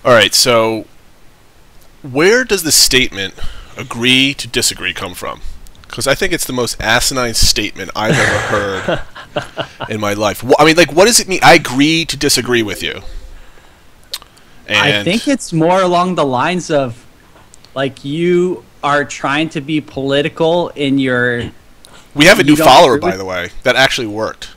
All right, so where does the statement "agree to disagree" come from? Because I think it's the most asinine statement I've ever heard in my life. I mean, like, what does it mean? I agree to disagree with you. And I think it's more along the lines of, like, you are trying to be political in your... We have a new follower, by the way, that actually worked.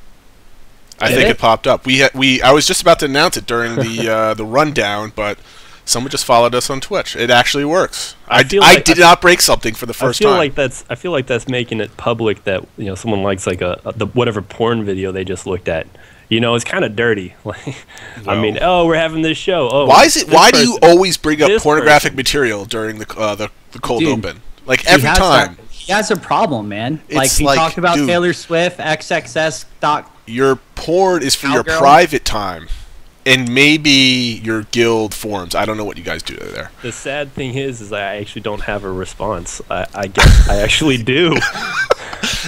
I think it popped up. I was just about to announce it during the rundown, but someone just followed us on Twitch. It actually works. I did not break something for the first time. I feel like that's making it public that someone likes like the whatever porn video they just looked at. It's kind of dirty. Like, no. I mean, we're having this show. Oh, why do you always bring up pornographic material during the cold open? Like every time. He has a problem, man. Like he talked about Taylor Swift, XXS. Your porn is for your private time. And maybe your guild forums. I don't know what you guys do there. The sad thing is I actually don't have a response. I guess I actually do.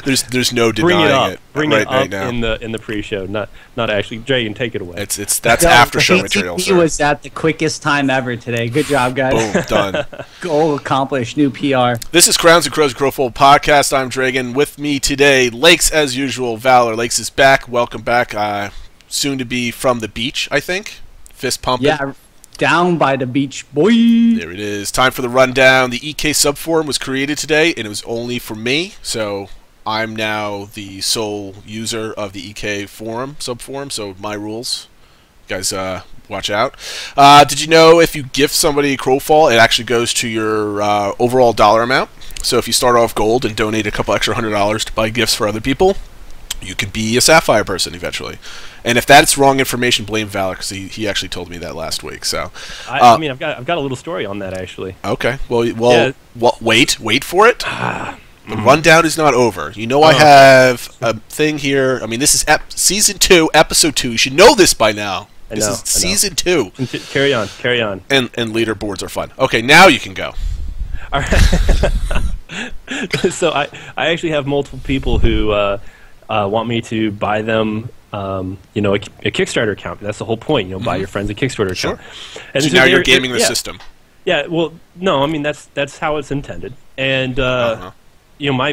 There's no denying it. Bring it up now. in the pre-show. Not actually. Dragon, take it away. That's after show material. He was at the quickest time ever today. Good job, guys. Boom, done. Goal accomplished. New PR. This is Crowns and Crows Crowfall podcast. I'm Dragon. With me today, Lakes as usual. Valor. Lakes is back. Welcome back. Soon to be from the beach, I think. Fist pumping. Yeah, down by the beach, boy. There it is. Time for the rundown. The EK subforum was created today, and it was only for me, so I'm now the sole user of the EK subforum, so my rules. You guys, watch out. Did you know if you gift somebody Crowfall, it actually goes to your overall dollar amount? So if you start off gold and donate a couple extra $100 to buy gifts for other people, you could be a Sapphire person eventually. And if that's wrong information, blame Valor, because he actually told me that last week. So, I mean, I've got a little story on that actually. Okay. Well, yeah. Wait for it. The rundown is not over. I have a thing here. I mean, this is season 2, episode 2. You should know this by now. This is season 2. Carry on. And leaderboards are fun. Okay, now you can go. All right. So I actually have multiple people who want me to buy them, a Kickstarter account. That's the whole point. Buy your friends a Kickstarter account. And so now you're gaming the system. Yeah. Well, no. I mean, that's how it's intended. And my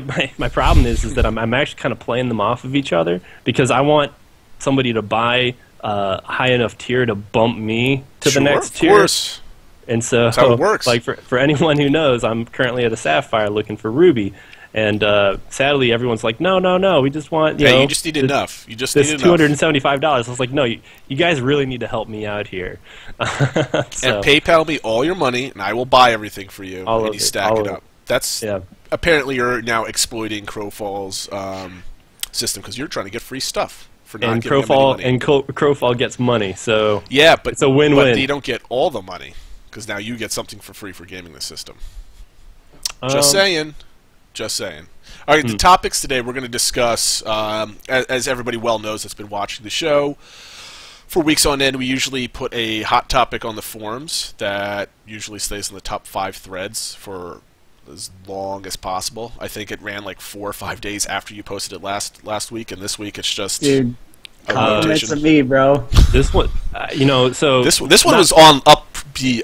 problem is that I'm actually kind of playing them off of each other because I want somebody to buy a high enough tier to bump me to the next tier. Of course. And so that's how it works. Like for anyone who knows, I'm currently at a Sapphire looking for Ruby. And sadly, everyone's like, no, we just want, you just need enough. You just need enough. $275. I was like, no, you guys really need to help me out here. And PayPal me all your money, and I will buy everything for you, and you stack it up. That's apparently you're now exploiting Crowfall's system because you're trying to get free stuff for not giving them any money. And Crowfall gets money, so yeah, but it's a win-win. But they don't get all the money because now you get something for free for gaming the system. Just saying. All right, the topics today we're going to discuss, as everybody well knows that's been watching the show, for weeks on end, we usually put a hot topic on the forums that usually stays in the top 5 threads for as long as possible. I think it ran like 4 or 5 days after you posted it last week, and this week it's just... Dude, compliments of me, bro. This one, this one was up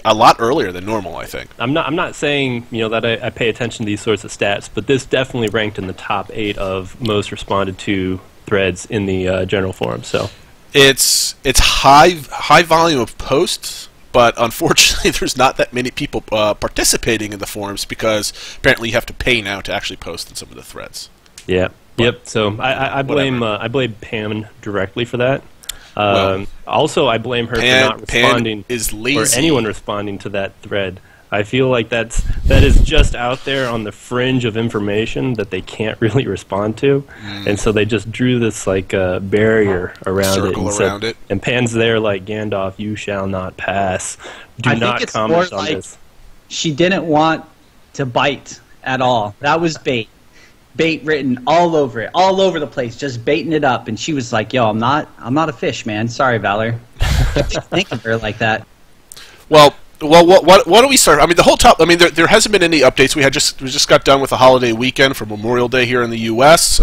a lot earlier than normal, I think. I'm not saying that I pay attention to these sorts of stats, but this definitely ranked in the top 8 of most responded to threads in the general forum. So it's high volume of posts, but unfortunately there's not that many people participating in the forums because apparently you have to pay now to actually post in some of the threads. Yeah. Yep. So I blame Pam directly for that. Also, I blame her for not responding, or anyone responding to that thread. I feel like that is just out there on the fringe of information that they can't really respond to, and so they just drew this barrier around it. And Pan's there like Gandalf, you shall not pass. Do not comment on this. She didn't want to bite at all. That was bait. Bait written all over the place, just baiting it up. And she was like, "Yo, I'm not a fish, man. Sorry, Valor." Think of her like that. Well, Well, why don't we start? I mean, the whole top. I mean, there hasn't been any updates. We just got done with the holiday weekend for Memorial Day here in the U.S.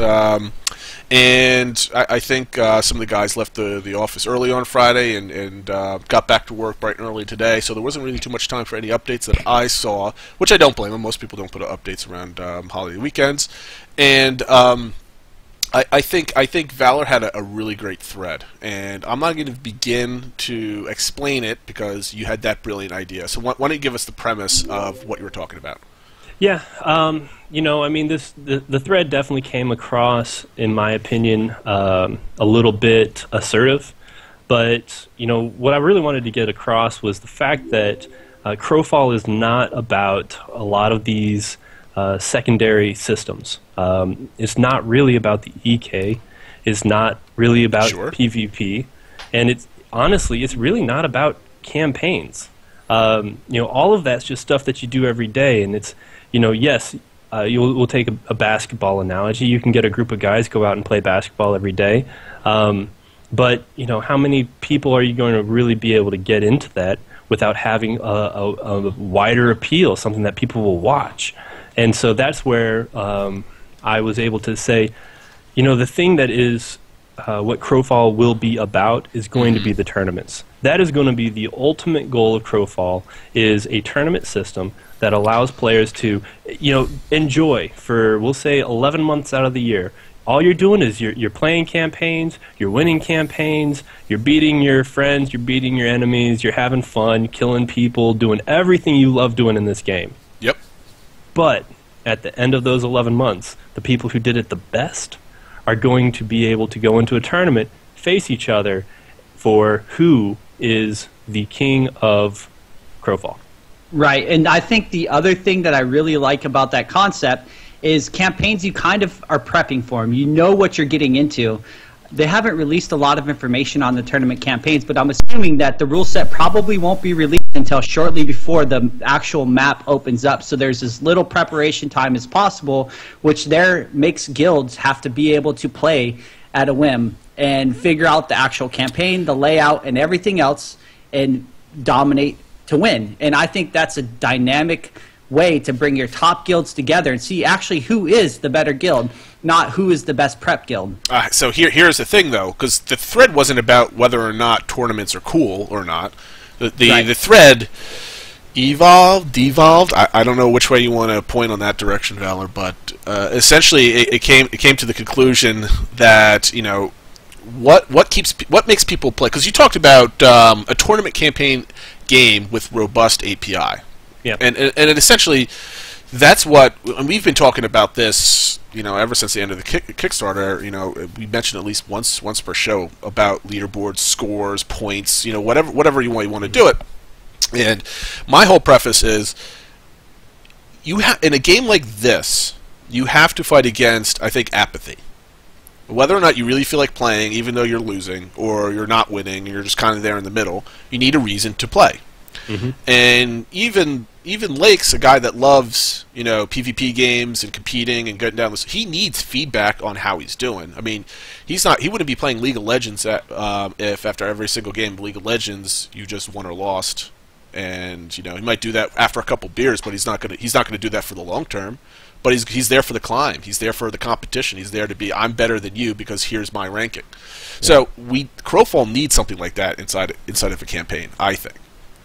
And I think some of the guys left the office early on Friday and got back to work bright and early today. So there wasn't really too much time for any updates that I saw, which I don't blame them. Most people don't put updates around holiday weekends. And I think Valor had a really great thread, and I'm not going to begin to explain it because you had that brilliant idea. So why don't you give us the premise of what you were talking about? Yeah, you know, I mean, the thread definitely came across, in my opinion, a little bit assertive, but you know, what I really wanted to get across was the fact that Crowfall is not about a lot of these secondary systems. It's not really about the EK. It's not really about PvP, and it's honestly, it's really not about campaigns. You know, all of that's just stuff that you do every day, and it's, you know, yes, we'll take a basketball analogy. You can get a group of guys, go out and play basketball every day, but you know, how many people are you going to really be able to get into that without having a wider appeal, something that people will watch? And so that's where I was able to say, you know, the thing that is what Crowfall will be about is going to be the tournaments. That is going to be the ultimate goal of Crowfall, is a tournament system that allows players to, you know, enjoy for, we'll say, 11 months out of the year. All you're doing is you're playing campaigns, you're winning campaigns, you're beating your friends, you're beating your enemies, you're having fun, killing people, doing everything you love doing in this game. Yep. But at the end of those 11 months, the people who did it the best are going to be able to go into a tournament, face each other for who is the king of Crowfall. Right, and I think the other thing that I really like about that concept is campaigns, you kind of are prepping for them. You know what you're getting into. They haven't released a lot of information on the tournament campaigns, but I'm assuming that the rule set probably won't be released until shortly before the actual map opens up. So there's as little preparation time as possible, which there makes guilds have to be able to play at a whim and figure out the actual campaign, the layout, and everything else, and dominate to win. And I think that's a dynamic way to bring your top guilds together and see actually who is the better guild, not who is the best prep guild. So here's the thing, though, because the thread wasn't about whether or not tournaments are cool or not. The thread evolved, devolved. I don't know which way you want to point on that direction, Valor, but essentially it came to the conclusion that, you know, what makes people play, because you talked about a tournament campaign game with robust API. Yeah, and essentially, that's what, and we've been talking about this, you know, ever since the end of the Kickstarter. You know, we mentioned at least once per show about leaderboards, scores, points, you know, whatever you want to do it. And my whole preface is, in a game like this, you have to fight against, I think, apathy. Whether or not you really feel like playing, even though you're losing or you're not winning, and you're just kind of there in the middle, you need a reason to play. And even Lake's a guy that loves, you know, PvP games and competing and getting down this. He needs feedback on how he's doing. I mean, he wouldn't be playing League of Legends if after every single game of League of Legends you just won or lost. And you know, he might do that after a couple beers, but he's not gonna do that for the long term. But he's there for the climb. He's there for the competition. He's there to be, I'm better than you because here's my ranking. Yeah. So Crowfall needs something like that inside of a campaign, I think.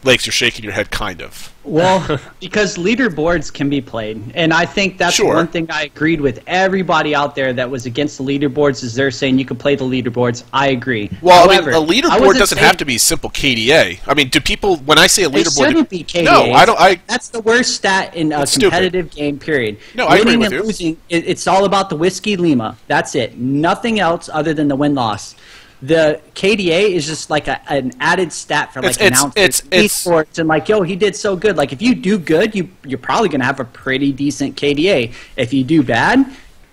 Lakes, you're shaking your head, kind of. Well, because leaderboards can be played, and I think that's one thing I agreed with everybody out there that was against the leaderboards, is they're saying you can play the leaderboards. I agree. Well, however, I mean, a leaderboard doesn't have to be simple KDA. I mean, do people, when I say a leaderboard... It shouldn't be KDA. No, I don't... That's the worst stat in a competitive game, period. No, I agree with you. Losing, it's all about the Whiskey Lima. That's it. Nothing else other than the win-loss. The KDA is just like an added stat for like announcers, Esports, and like, yo, he did so good. Like, if you do good, you're probably going to have a pretty decent KDA. If you do bad,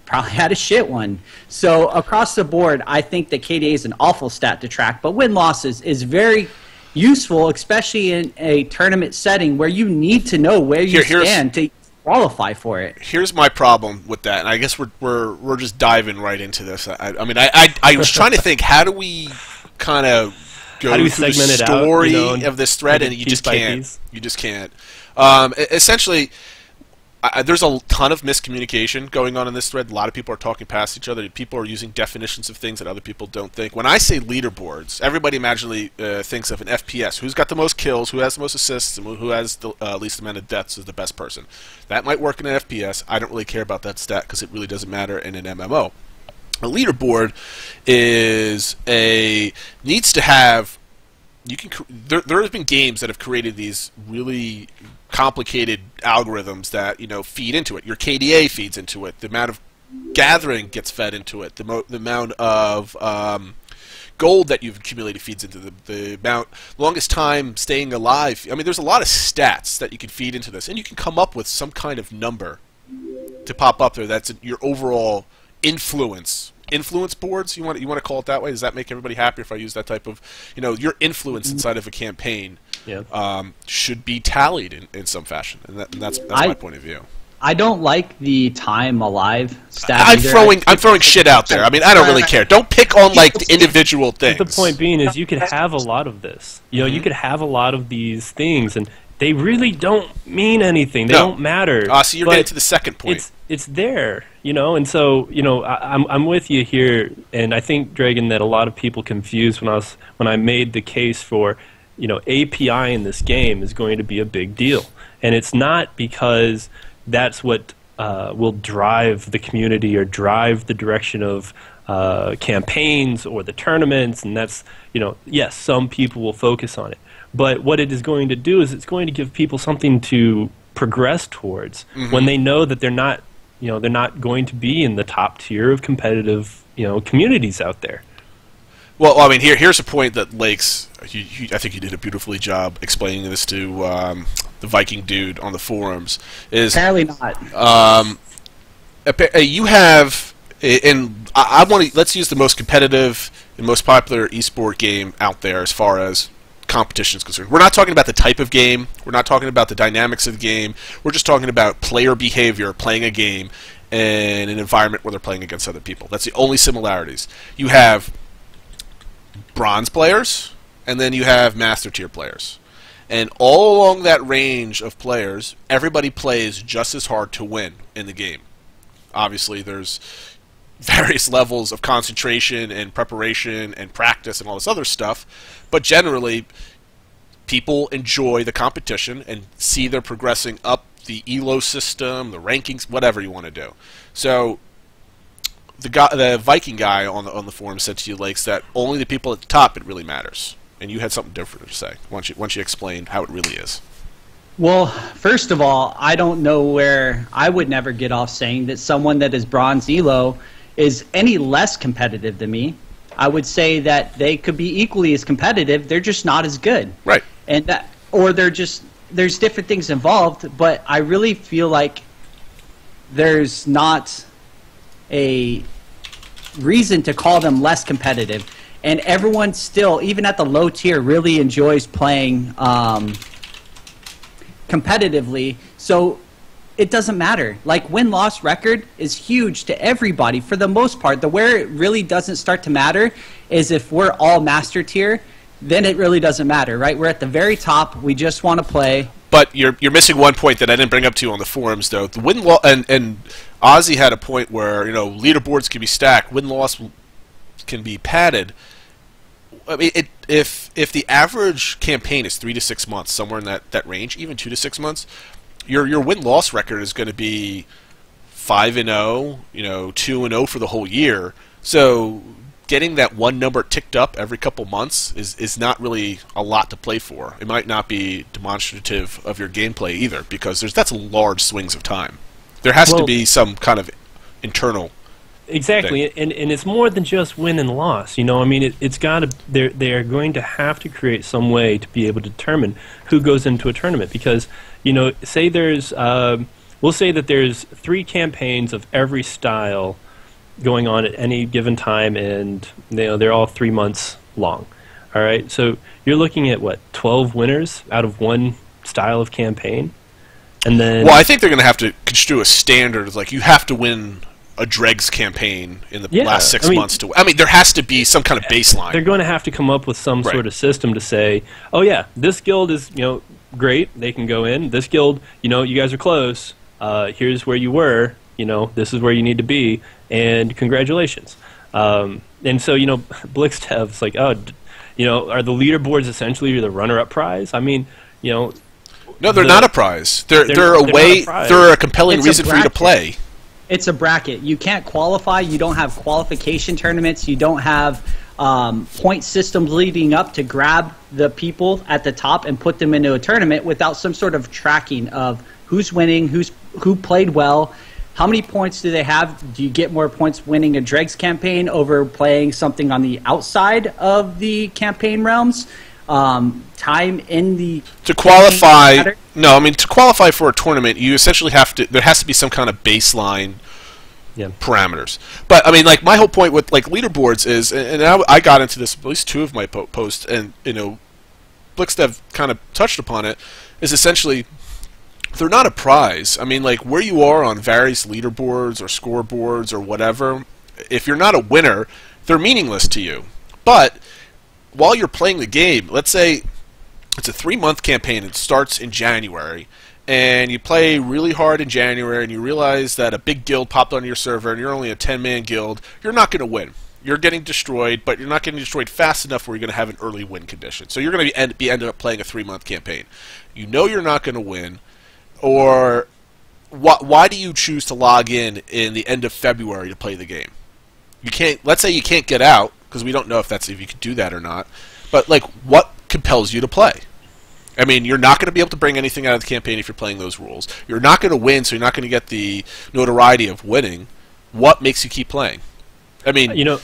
probably had a shit one. So across the board, I think that KDA is an awful stat to track, but win-loss is very useful, especially in a tournament setting where you need to know where you stand to qualify for it. Here's my problem with that, and I guess we're just diving right into this. I mean, I was trying to think, how do we kind of go through the story of this thread, and you just can't. You just can't. Essentially, there's a ton of miscommunication going on in this thread. A lot of people are talking past each other. People are using definitions of things that other people don't think. When I say leaderboards, everybody imaginally thinks of an FPS. Who's got the most kills, who has the most assists, and who has the least amount of deaths is the best person. That might work in an FPS. I don't really care about that stat because it really doesn't matter in an MMO. A leaderboard needs to have. There have been games that have created these really complicated algorithms that feed into it. Your KDA feeds into it. The amount of gathering gets fed into it. The amount of gold that you've accumulated feeds into the amount longest time staying alive. I mean, there's a lot of stats that you can feed into this, and you can come up with some kind of number to pop up there. That's your overall influence boards. You want to call it that way? Does that make everybody happy if I use that type of your influence inside of a campaign? Yeah. Should be tallied in some fashion, and that's my point of view. I don't like the time alive stat. I'm throwing shit out there. I mean, I don't really care. Don't pick on the individual things. The point being is, you could have a lot of this. You could have a lot of these things, and they really don't mean anything. They don't matter. So you're getting to the second point. It's there, and so I'm with you here, and I think, Dragon, that a lot of people confused when I made the case for API in this game is going to be a big deal, and it's not because that's what will drive the community or drive the direction of campaigns or the tournaments, and that's yes, some people will focus on it, but what it is going to do is it's going to give people something to progress towards when they know that they're not going to be in the top tier of competitive communities out there. Well, I mean, here's a point that Lakes, I think you did a beautifully job explaining this to the Viking dude on the forums. Is apparently not. You have, and let's use the most competitive and most popular esport game out there as far as competition is concerned. We're not talking about the type of game. We're not talking about the dynamics of the game. We're just talking about player behavior, playing a game in an environment where they're playing against other people. That's the only similarities. You have bronze players, and then you have master tier players. And all along that range of players, everybody plays just as hard to win in the game. Obviously, there's various levels of concentration and preparation and practice and all this other stuff, but generally people enjoy the competition and see they're progressing up the ELO system, the rankings, whatever you want to do. So the Viking guy on the forum said to you, Lakes, that only the people at the top it really matters, and you had something different to say. Why don't you explain how it really is? Well, first of all, I don't know where I would never get off saying that someone that is bronze ELO is any less competitive than me. I would say that they could be equally as competitive. They're just not as good. Right. And there's different things involved, but I really feel like there's not a reason to call them less competitive. And everyone still, even at the low tier, really enjoys playing competitively. So it doesn't matter. Like, win-loss record is huge to everybody for the most part. Where it really doesn't start to matter is if we're all master tier, then it really doesn't matter, right? We're at the very top. We just want to play. But you're missing one point that I didn't bring up to you on the forums, though. The win-loss, and Ozzy had a point where leaderboards can be stacked, win-loss can be padded. I mean, if the average campaign is 3 to 6 months, somewhere in that range, even 2 to 6 months, your win-loss record is going to be 5-0, 2-0 for the whole year. So getting that one number ticked up every couple months is not really a lot to play for. It might not be demonstrative of your gameplay either, because that's large swings of time. There has to be some kind of internal. Exactly, and it's more than just win and loss. I mean, it's got to. They are going to have to create some way to be able to determine who goes into a tournament, because say there's we'll say that there's 3 campaigns of every style going on at any given time, and they're all 3 months long. All right, so you're looking at 12 winners out of one style of campaign, and then. Well, I think they're going to have to construe a standard. Like, you have to win a dregs campaign in the last 6 months to. I mean, there has to be some kind of baseline. They're going to have to come up with some sort of system to say, oh yeah, this guild is great, they can go in. This guild, you guys are close. Here's where you were. This is where you need to be, and congratulations. And so BlixDev's like, oh, are the leaderboards essentially the runner-up prize? I mean, no, they're not a prize. They're a way. They're a compelling reason for you to play. It's a bracket. You can't qualify. You don't have qualification tournaments. You don't have point systems leading up to grab the people at the top and put them into a tournament without some sort of tracking of who's winning, who played well. How many points do they have? Do you get more points winning a dregs campaign over playing something on the outside of the campaign realms? Time in the to qualify. No, I mean to qualify for a tournament, you essentially have to. There has to be some kind of baseline parameters. But I mean, like my whole point with like leaderboards is, and I got into this at least 2 of my posts, and BlixDev kind of touched upon it. Is essentially they're not a prize. I mean, like where you are on various leaderboards or scoreboards or whatever, if you're not a winner, they're meaningless to you. But while you're playing the game, let's say it's a 3-month campaign. It starts in January, and you play really hard in January, and you realize that a big guild popped onto your server, and you're only a 10-man guild. You're not going to win. You're getting destroyed, but you're not getting destroyed fast enough where you're going to have an early win condition. So you're going to end up playing a 3-month campaign. You know you're not going to win. Or why do you choose to log in the end of February to play the game? You can't. Let's say you can't get out because we don't know if you can do that or not. But like, what compels you to play? I mean, you're not going to be able to bring anything out of the campaign if you're playing those rules. You're not going to win, so you're not going to get the notoriety of winning. What makes you keep playing? I mean,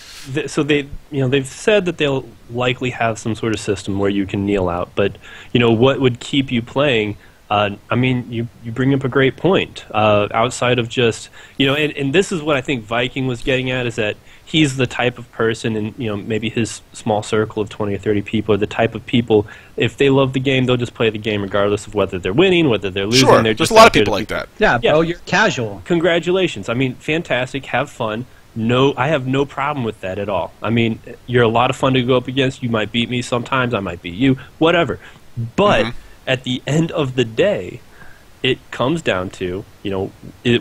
so they've said that they'll likely have some sort of system where you can kneel out. But what would keep you playing? I mean, you bring up a great point. Outside of just, and this is what I think Viking was getting at, is that he's the type of person, and maybe his small circle of 20 or 30 people are the type of people, if they love the game, they'll just play the game regardless of whether they're winning, whether they're losing. Sure, there's a lot of people like that. Yeah, bro, you're casual. Congratulations. I mean, fantastic, have fun. No, I have no problem with that at all. I mean, you're a lot of fun to go up against. You might beat me sometimes, I might beat you, whatever. But at the end of the day, it comes down to,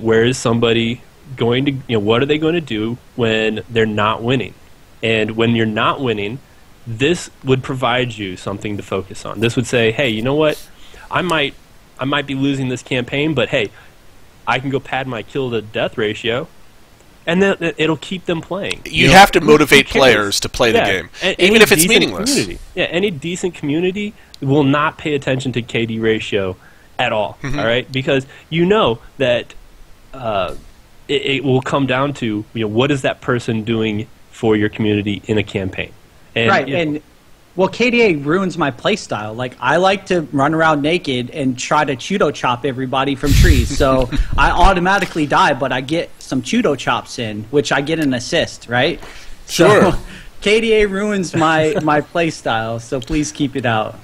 where is somebody going to, what are they going to do when they're not winning? And when you're not winning, this would provide you something to focus on. This would say, hey, you know what? I might be losing this campaign, but hey, I can go pad my kill to death ratio, and then it'll keep them playing. You have to motivate players to play the game, even if it's meaningless. Any decent community will not pay attention to KD ratio at all. All right, because that it will come down to what is that person doing for your community in a campaign. And, well, KDA ruins my playstyle. Like, I like to run around naked and try to judo chop everybody from trees. So I automatically die, but I get some judo chops in, which I get an assist, right? Sure. So KDA ruins my playstyle, so please keep it out.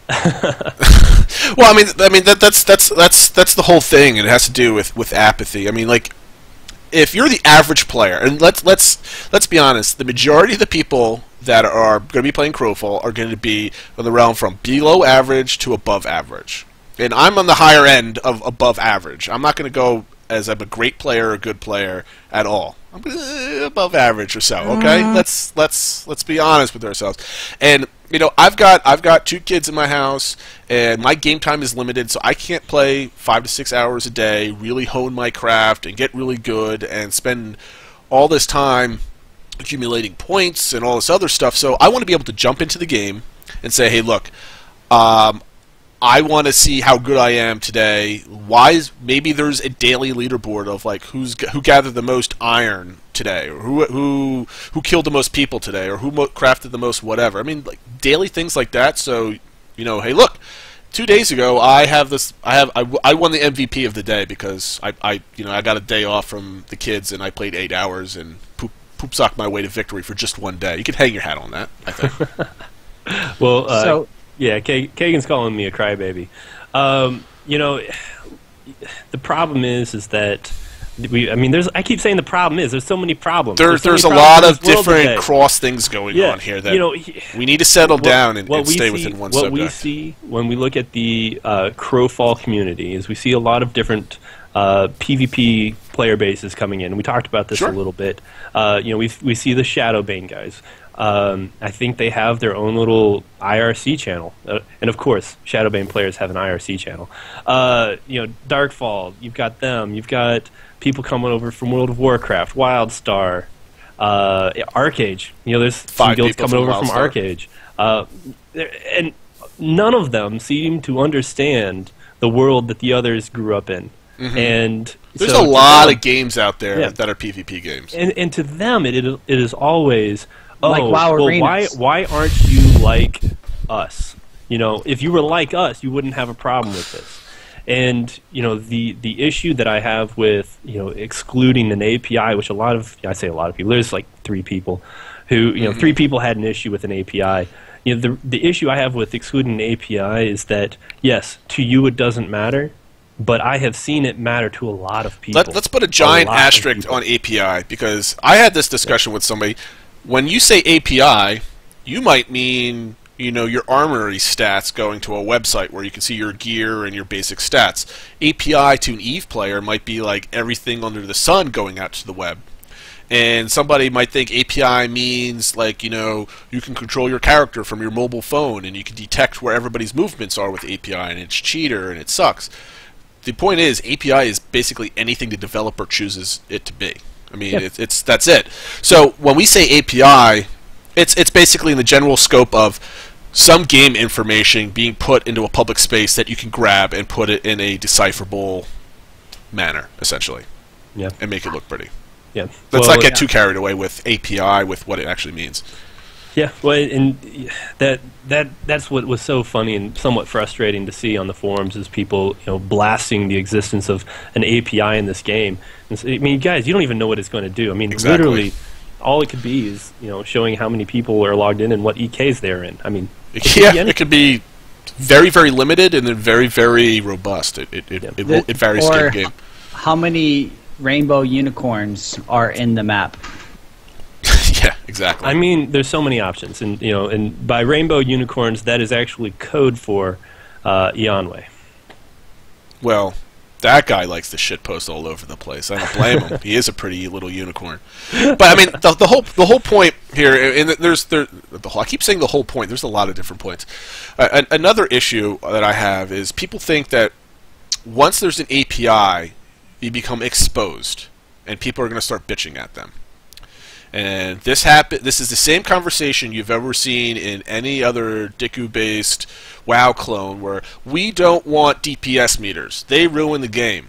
Well, I mean that's the whole thing. It has to do with apathy. I mean, like, if you're the average player, and let's be honest, the majority of the people that are going to be playing Crowfall are going to be in the realm from below average to above average. And I'm on the higher end of above average. I'm not going to go as I'm a great player or a good player at all. I'm above average or so. Okay, let's be honest with ourselves. And I've got 2 kids in my house, and my game time is limited, so I can't play 5 to 6 hours a day, really hone my craft and get really good and spend all this time accumulating points and all this other stuff. So I want to be able to jump into the game and say, hey, look, I want to see how good I am today. Maybe there's a daily leaderboard of like who gathered the most iron today, or who killed the most people today, or who crafted the most whatever. I mean, like daily things like that. So hey, look, 2 days ago I won the MVP of the day because I got a day off from the kids and I played 8 hours and poop socked my way to victory for just one day. You could hang your hat on that, I think. Well, yeah, Kagan's calling me a crybaby. The problem is that I mean, I keep saying the problem is there's so many problems. There's a lot of different cross things going on here that we need to settle down and stay within one subject. What we see when we look at the Crowfall community is we see a lot of different PvP player bases coming in. We talked about this a little bit. We see the Shadowbane guys. I think they have their own little IRC channel, and of course, Shadowbane players have an IRC channel. Darkfall, you've got them. You've got people coming over from World of Warcraft, WildStar, Arcade. There's some guilds coming over from Arcade, and none of them seem to understand the world that the others grew up in. Mm-hmm. And there's a lot of games out there that are PvP games, and to them it is always. Like WoW Arenas. Why aren't you like us? If you were like us, you wouldn't have a problem with this. And the issue that I have with excluding an API, which I say a lot of people, there's like 3 people who 3 people had an issue with an API. The issue I have with excluding an API is that yes, to you it doesn't matter, but I have seen it matter to a lot of people. Let's put a giant asterisk on API, because I had this discussion with somebody. When you say API, you might mean, your armory stats going to a website where you can see your gear and your basic stats. API to an EVE player might be like everything under the sun going out to the web. And somebody might think API means like, you can control your character from your mobile phone and you can detect where everybody's movements are with API, and it's cheater and it sucks. The point is, API is basically anything the developer chooses it to be. I mean, that's it. So when we say API, it's basically in the general scope of some game information being put into a public space that you can grab and put it in a decipherable manner, essentially, and make it look pretty. Yeah. Let's not get too carried away with API, with what it actually means. Yeah, well, and that's what was so funny and somewhat frustrating to see on the forums, is people blasting the existence of an API in this game. And so, I mean, guys, you don't even know what it's going to do. I mean, literally, all it could be is showing how many people are logged in and what EKs they're in. I mean, it could be very, very limited and then very, very robust. It varies game to game. How many rainbow unicorns are in the map? Yeah, exactly. I mean, there's so many options, and and by rainbow unicorns, that is actually code for Eonway. Well, that guy likes to shitpost all over the place. I don't blame him. He is a pretty little unicorn. But I mean, the whole point here, and I keep saying the whole point. There's a lot of different points. Another issue that I have is people think that once there's an API, you become exposed, and people are going to start bitching at them. And this is the same conversation you've ever seen in any other Diku-based WoW clone, where we don't want DPS meters. They ruin the game.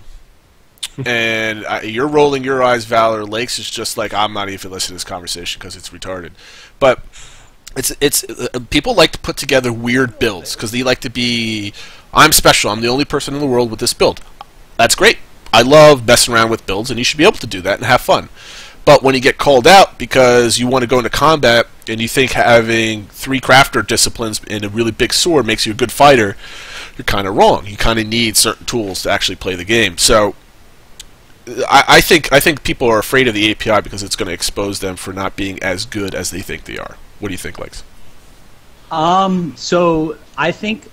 And you're rolling your eyes, Valor. Lakes is just like, I'm not even listening to this conversation because it's retarded. But it's people like to put together weird builds because they like to be, I'm special. I'm the only person in the world with this build. That's great. I love messing around with builds, and you should be able to do that and have fun. But when you get called out because you want to go into combat and you think having 3 crafter disciplines and a really big sword makes you a good fighter, you're kind of wrong. You kind of need certain tools to actually play the game. So I think people are afraid of the API because it's going to expose them for not being as good as they think they are. What do you think, Lex? So I think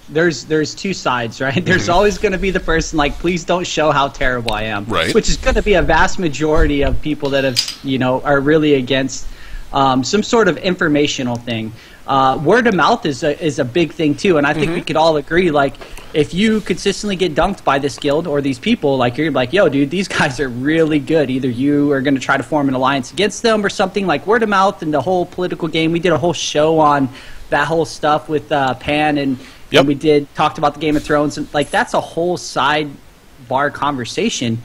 there's 2 sides, right? There's always going to be the person like, please don't show how terrible I am, right? Which is going to be a vast majority of people that have, are really against some sort of informational thing. Word of mouth is a big thing too, and I think we could all agree, like, if you consistently get dunked by this guild or these people, like, you're like, yo, dude, these guys are really good. Either you are going to try to form an alliance against them or something. Like word of mouth and the whole political game. We did a whole show on that whole stuff with Pan and. Yep. And we talked about the Game of Thrones, and like that's a whole sidebar conversation.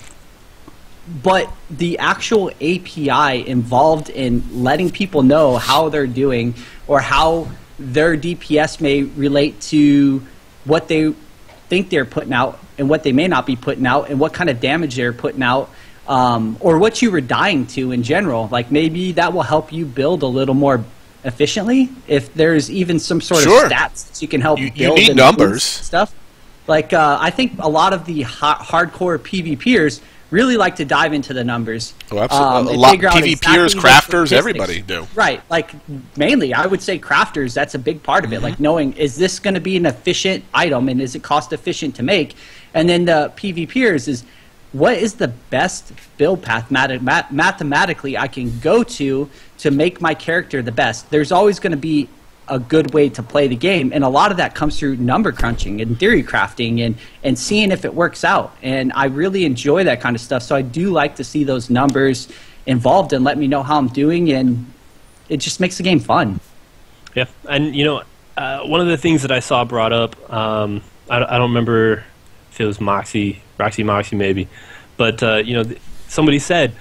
But the actual API involved in letting people know how they're doing or how their DPS may relate to what they think they're putting out and what they may not be putting out and what kind of damage they're putting out, or what you were dying to in general. Like maybe that will help you build a little more efficiently if there's even some sort of stats that you can help build. You need numbers stuff. Like I think a lot of the hardcore PvPers really like to dive into the numbers. Oh, absolutely. A lot PvPers, crafters, everybody do. Right. Like, mainly, I would say crafters, that's a big part of it. Like, knowing, is this going to be an efficient item, and is it cost efficient to make? And then the PvPers is, what is the best build path mathematically I can go to make my character the best? There's always going to be a good way to play the game, and a lot of that comes through number crunching and theory crafting and seeing if it works out. And I really enjoy that kind of stuff, so I do like to see those numbers involved and let me know how I'm doing, and it just makes the game fun. Yeah, and one of the things that I saw brought up, I don't remember if it was Moxie maybe, but somebody said,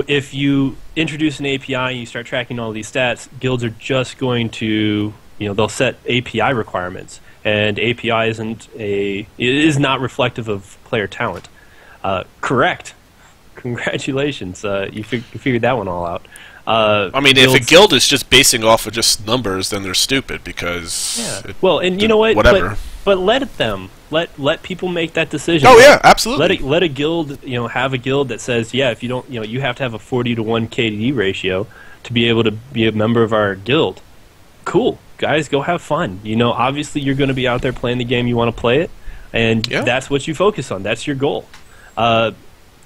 if you introduce an API and you start tracking all these stats, guilds are just going to, they'll set API requirements, and API is not reflective of player talent. Correct. Congratulations. You figured that one all out. I mean, if a guild is just basing off of just numbers, then they're stupid because. Yeah. Well, and you know what? Whatever. But let them. Let people make that decision. Oh yeah, absolutely. Let a guild, have a guild that says, yeah, if you don't, you have to have a 40-to-1 KD ratio to be able to be a member of our guild. Cool, guys, go have fun. Obviously you're going to be out there playing the game, you want to play it, and that's what you focus on. That's your goal. And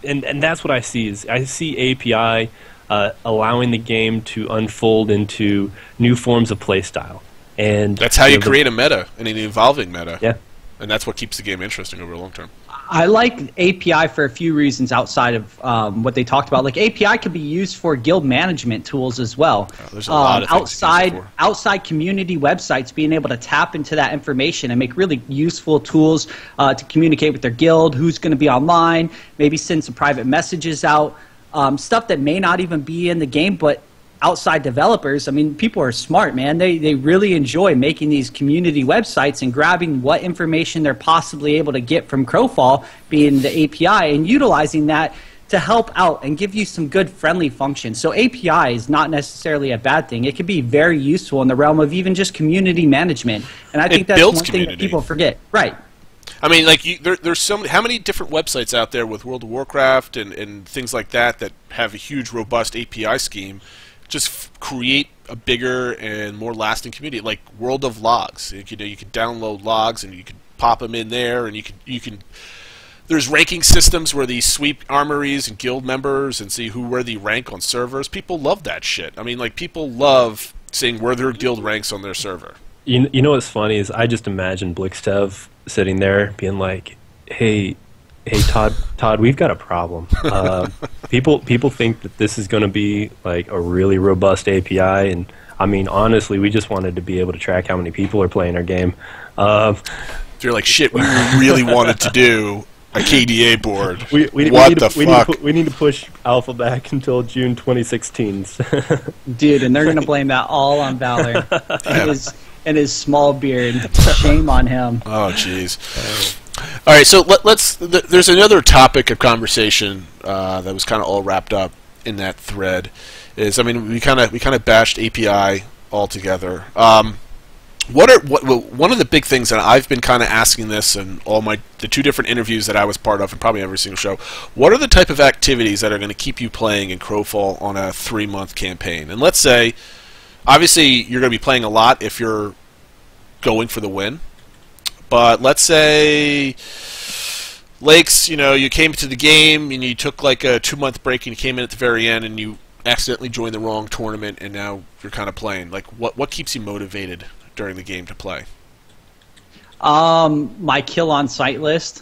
that's what I see is I see API allowing the game to unfold into new forms of play style. And that's how you create a meta and an evolving meta. Yeah. And that's what keeps the game interesting over the long term. I like API for a few reasons outside of what they talked about. Like, API could be used for guild management tools as well. There's a lot of things outside community websites, being able to tap into that information and make really useful tools to communicate with their guild, who's going to be online, maybe send some private messages out, stuff that may not even be in the game, but outside developers, I mean, people are smart, man. They really enjoy making these community websites and grabbing what information they're possibly able to get from Crowfall, being the API, and utilizing that to help out and give you some good friendly functions. So API is not necessarily a bad thing. It can be very useful in the realm of even just community management. And I think that's one thing that people forget. Right. I mean, like, there's how many different websites out there with World of Warcraft and things like that have a huge, robust API scheme. Just create a bigger and more lasting community, like World of Logs. You can download logs and you can pop them in there, and you can. There's ranking systems where they sweep armories and guild members and see where they rank on servers. People love that shit. I mean, like, people love seeing where their guild ranks on their server. You know what's funny is I just imagine Blixtev sitting there being like, Hey, Todd, we've got a problem. People think that this is going to be like a really robust API, and I mean, honestly, we just wanted to be able to track how many people are playing our game. They're like, shit, we really wanted to do a KDA board. We need to push alpha back until June 2016. Dude, and they're going to blame that all on Valor and his small beard. Shame on him. Oh, jeez. All right, so let's. There's another topic of conversation that was kind of all wrapped up in that thread. We kind of bashed API altogether. One of the big things that I've been kind of asking this in all the two different interviews that I was part of, and probably every single show. What are the type of activities that are going to keep you playing in Crowfall on a 3-month campaign? And let's say, obviously, you're going to be playing a lot if you're going for the win. But let's say, Lakes, you came to the game and you took like a 2-month break and you came in at the very end and you accidentally joined the wrong tournament and now you're kind of playing. Like, what keeps you motivated during the game to play? My kill on sight list.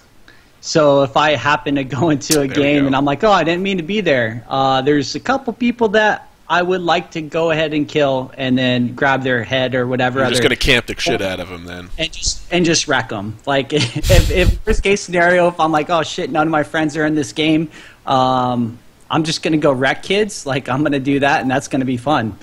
So if I happen to go into a game and I'm like, oh, I didn't mean to be there, there's a couple people that I would like to go ahead and kill and then grab their head or whatever. You're just going to camp the shit out of them then. And just wreck them. Like, if worst case scenario, if I'm like, oh shit, none of my friends are in this game, I'm just going to go wreck kids. Like, I'm going to do that, and that's going to be fun.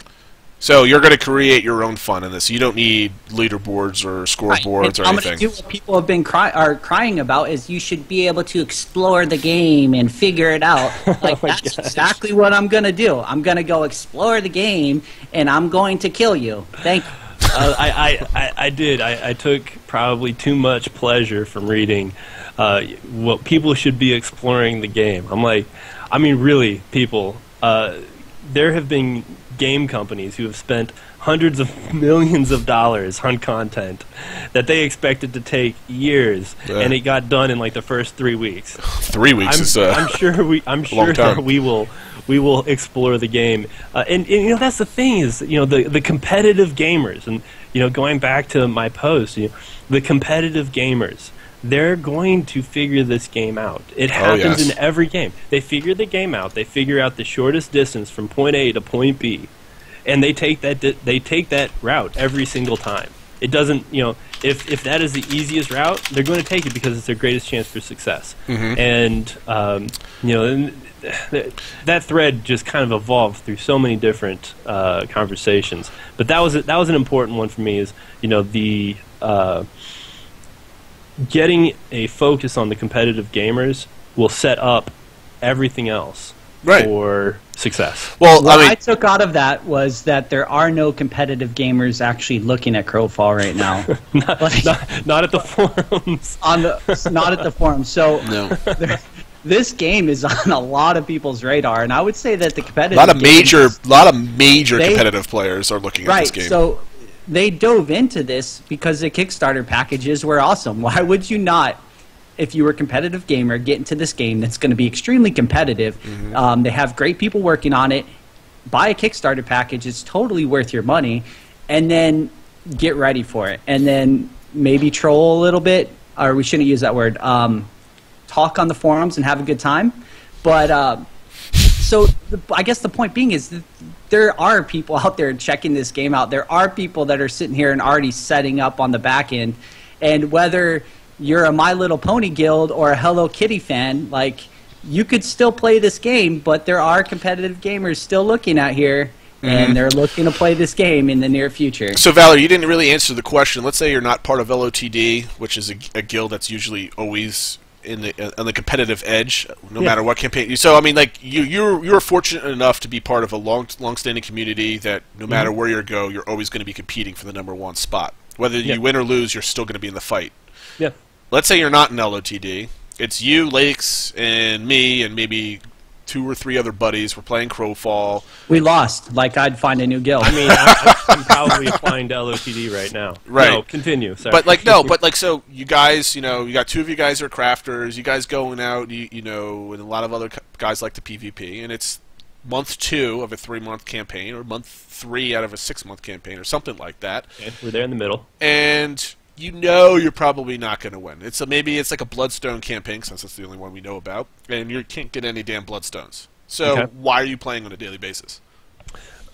So you're going to create your own fun in this. You don't need leaderboards or scoreboards or anything. I'm going to do what people have been crying about is you should be able to explore the game and figure it out. Like, that's exactly what I'm going to do. I'm going to go explore the game, and I'm going to kill you. Thank you. I did. I took probably too much pleasure from reading what people should be exploring the game. I'm like, I mean, really, people. There have been game companies who have spent hundreds of millions of dollars on content that they expected to take years, and it got done in like the first 3 weeks. 3 weeks I'm sure that we will explore the game, and you know, that's the thing is, you know, the competitive gamers, and you know, going back to my post, you know, the competitive gamers, they're going to figure this game out. It happens in every game. They figure the game out. They figure out the shortest distance from point A to point B, and they take that route every single time. It doesn't, you know, if that is the easiest route, they're going to take it because it's their greatest chance for success. And you know, that thread just kind of evolved through so many different conversations. But that was an important one for me. Is, you know, the getting a focus on the competitive gamers will set up everything else for success. Well, what I took out of that was that there are no competitive gamers actually looking at Crowfall right now. not at the forums. Not at the forums. So no. This game is on a lot of people's radar, and I would say that the competitive lot of major competitive players are looking at this game. So they dove into this because the Kickstarter packages were awesome. Why would you not, if you were a competitive gamer, get into this game that's going to be extremely competitive? They have great people working on it. Buy a Kickstarter package. It's totally worth your money. And then get ready for it. And then maybe troll a little bit, or we shouldn't use that word, talk on the forums and have a good time. But I guess the point being is that there are people out there checking this game out. There are people that are sitting here and already setting up on the back end. And whether you're a My Little Pony guild or a Hello Kitty fan, like, you could still play this game, but there are competitive gamers still looking out here, and they're looking to play this game in the near future. So, Valerie, you didn't really answer the question. Let's say you're not part of LOTD, which is a guild that's usually always on the competitive edge, no matter what campaign. So, I mean, like, you're fortunate enough to be part of a long-standing community that no matter where you go, you're always going to be competing for the #1 spot. Whether you win or lose, you're still going to be in the fight. Yeah. Let's say you're not in LOTD. It's you, Lakes, and me, and maybe 2 or 3 other buddies. We're playing Crowfall. We lost. Like, I'd find a new guild. I mean, I'm probably applying to LOTD right now. Right. No, continue. Sorry. But like, no, but like, so you guys, you know, you got 2 of you guys are crafters. You guys going out, you know, and a lot of other guys like to PvP, and it's month 2 of a 3-month campaign, or month 3 out of a 6-month campaign, or something like that. Okay, we're there in the middle. And you know you're probably not going to win. Maybe it's like a Bloodstone campaign, since that's the only one we know about, and you can't get any damn Bloodstones. So why are you playing on a daily basis?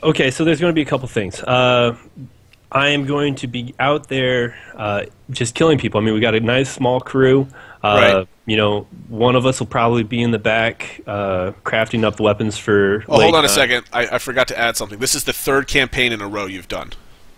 Okay, so there's going to be a couple things. I am going to be out there just killing people. I mean, we got a nice small crew. You know, one of us will probably be in the back crafting up the weapons for... Oh, hold on a second. I forgot to add something. This is the 3rd campaign in a row you've done.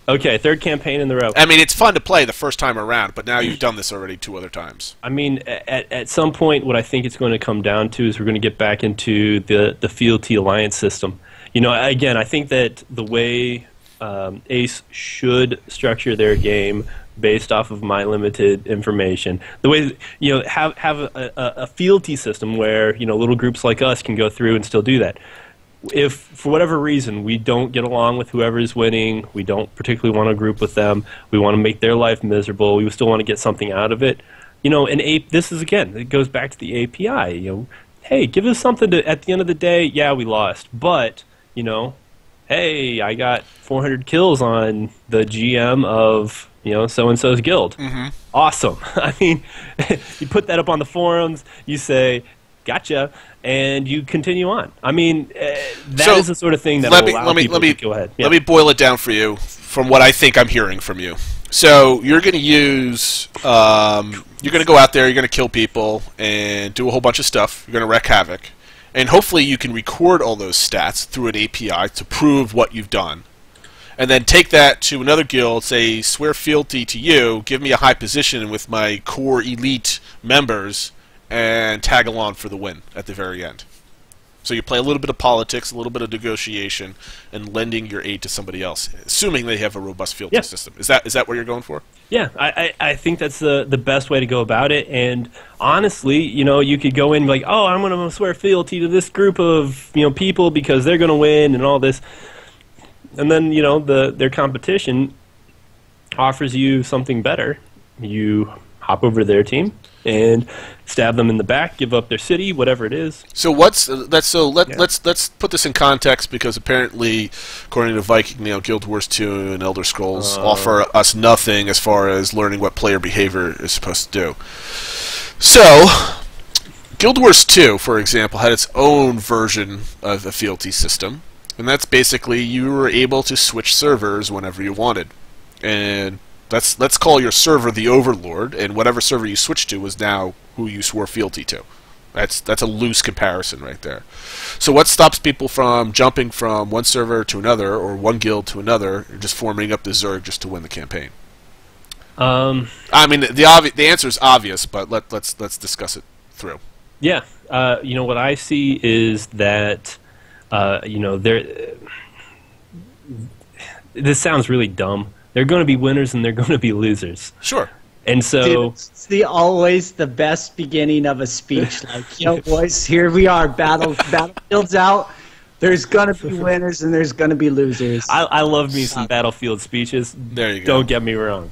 Okay, 3rd campaign in the row. I mean, it's fun to play the first time around, but now you've done this already 2 other times. I mean, at some point, what I think it's going to come down to is we're going to get back into the fealty alliance system. You know, again, I think that the way Ace should structure their game based off of my limited information, the way, you know, have a fealty system where, you know, little groups like us can go through and still do that. If, for whatever reason, we don't get along with whoever is winning, we don't particularly want to group with them, we want to make their life miserable, we still want to get something out of it, you know, and this is, again, it goes back to the API, you know, hey, give us something to, at the end of the day, yeah, we lost, but, you know, hey, I got 400 kills on the GM of, you know, so-and-so's guild. Awesome. I mean, you put that up on the forums, you say, gotcha, and you continue on. I mean, that is the sort of thing that will allow people to go ahead. Let me boil it down for you from what I think I'm hearing from you. So you're going to use, you're going to go out there, you're going to kill people, and do a whole bunch of stuff. You're going to wreak havoc. And hopefully you can record all those stats through an API to prove what you've done. And then take that to another guild, say, swear fealty to you, give me a high position with my core elite members, and tag along for the win at the very end. So you play a little bit of politics, a little bit of negotiation, and lending your aid to somebody else, assuming they have a robust fealty system. Is that what you're going for? Yeah, I think that's the best way to go about it. And honestly, you could go in like, oh, I'm going to swear fealty to this group of people because they're going to win and all this. And then their competition offers you something better. You hop over to their team and stab them in the back, give up their city, whatever it is. So let's put this in context, because apparently, according to Viking, Guild Wars 2 and Elder Scrolls offer us nothing as far as learning what player behavior is supposed to do. So, Guild Wars 2, for example, had its own version of a fealty system, and that's basically you were able to switch servers whenever you wanted, and let's call your server the Overlord, and whatever server you switched to was now who you swore fealty to. That's a loose comparison right there. So what stops people from jumping from one server to another, or one guild to another, or just forming up the Zerg just to win the campaign? I mean, the answer is obvious, but let's discuss it through. Yeah, what I see is that this sounds really dumb. They're going to be winners and they're going to be losers. Sure. And so dude, it's always the best beginning of a speech. Like, boys, here we are, battlefield's out. There's going to be winners and there's going to be losers. I love me some Battlefield speeches. There you go. Don't get me wrong.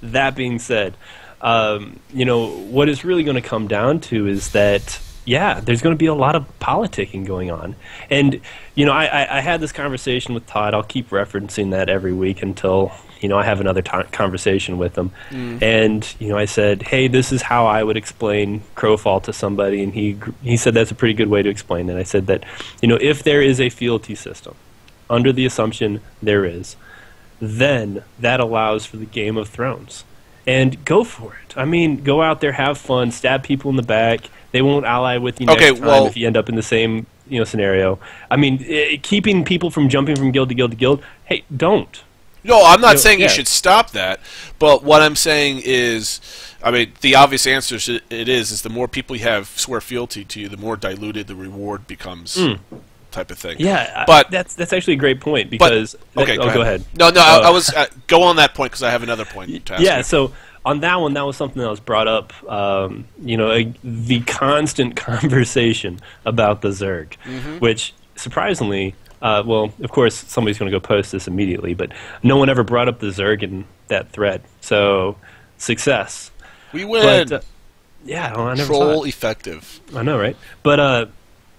That being said, what it's really going to come down to is that, yeah, there's going to be a lot of politicking going on. And, I had this conversation with Todd. I'll keep referencing that every week until, I have another conversation with him. And, I said, hey, this is how I would explain Crowfall to somebody. And he said that's a pretty good way to explain it. I said that, if there is a fealty system, under the assumption there is, then that allows for the Game of Thrones. And go for it. I mean, go out there, have fun, stab people in the back. They won't ally with you next time if you end up in the same scenario. I mean, keeping people from jumping from guild to guild to guild, hey, don't. No, I'm not saying you should stop that, but what I'm saying is, I mean, the obvious answer is the more people you have swear fealty to you, the more diluted the reward becomes. Type of thing. Yeah, but that's actually a great point, because go ahead. No, I was go on that point because I have another point to ask you. So on that one, that was something that was brought up. The constant conversation about the Zerg, which surprisingly, of course, somebody's going to go post this immediately, but no one ever brought up the Zerg in that thread. So success. We win. But, yeah, I never Troll saw it. effective. I know, right? But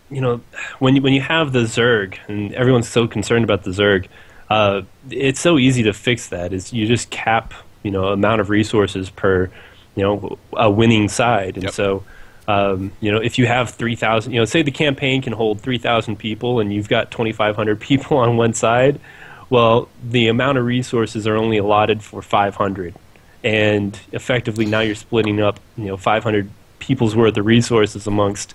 when you have the Zerg, and everyone's so concerned about the Zerg, it's so easy to fix that. Is you just cap amount of resources per a winning side, and so if you have 3,000, say the campaign can hold 3,000 people, and you've got 2,500 people on one side, well, the amount of resources are only allotted for 500, and effectively now you're splitting up 500 people's worth of resources amongst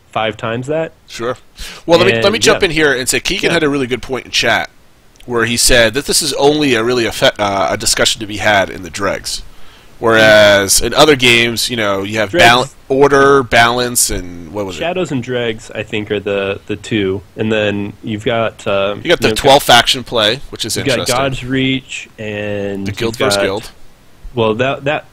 5 times that. Sure. Well, let me jump in here and say Keegan had a really good point in chat, where he said that this is only a discussion to be had in the dregs, whereas in other games, you have order, balance, and what was Shadows and dregs, I think, are the two, and then you've got you got the 12 faction play, which is interesting. You got God's Reach and the Guild versus Guild. Well, that.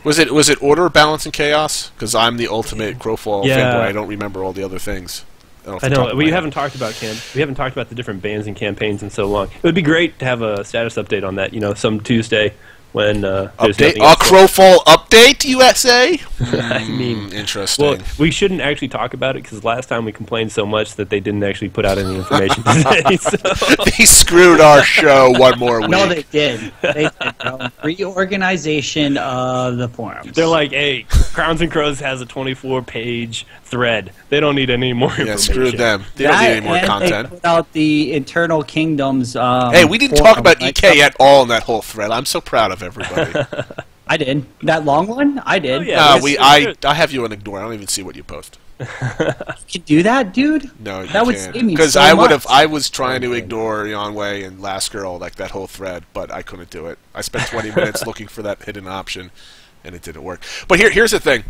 Was it order, balance, and chaos? Because I'm the ultimate Crowfall fanboy. I don't remember all the other things. I know. We haven't talked about the different bands and campaigns in so long. It would be great to have a status update on that. Some Tuesday when there's update. A Crowfall update, USA. I mean, interesting. Well, we shouldn't actually talk about it because last time we complained so much that they didn't actually put out any information today. So. They screwed our show one more week. No, they did. They did. Reorganization of the forums. They're like, hey, Crowns and Crows has a 24-page thread. They don't need any more information. Yeah, screw them. They don't need any more content. They put out the Internal Kingdoms. Hey, we didn't talk about EK at all in that whole thread. I'm so proud of everybody. I did. That long one? I did. Oh, yeah, I have you on ignore. I don't even see what you post. You can do that, dude? No, you that would can't. save me Because so I was trying to ignore Yonway and Last Girl, like that whole thread, but I couldn't do it. I spent 20 minutes looking for that hidden option, and it didn't work. But here's the thing.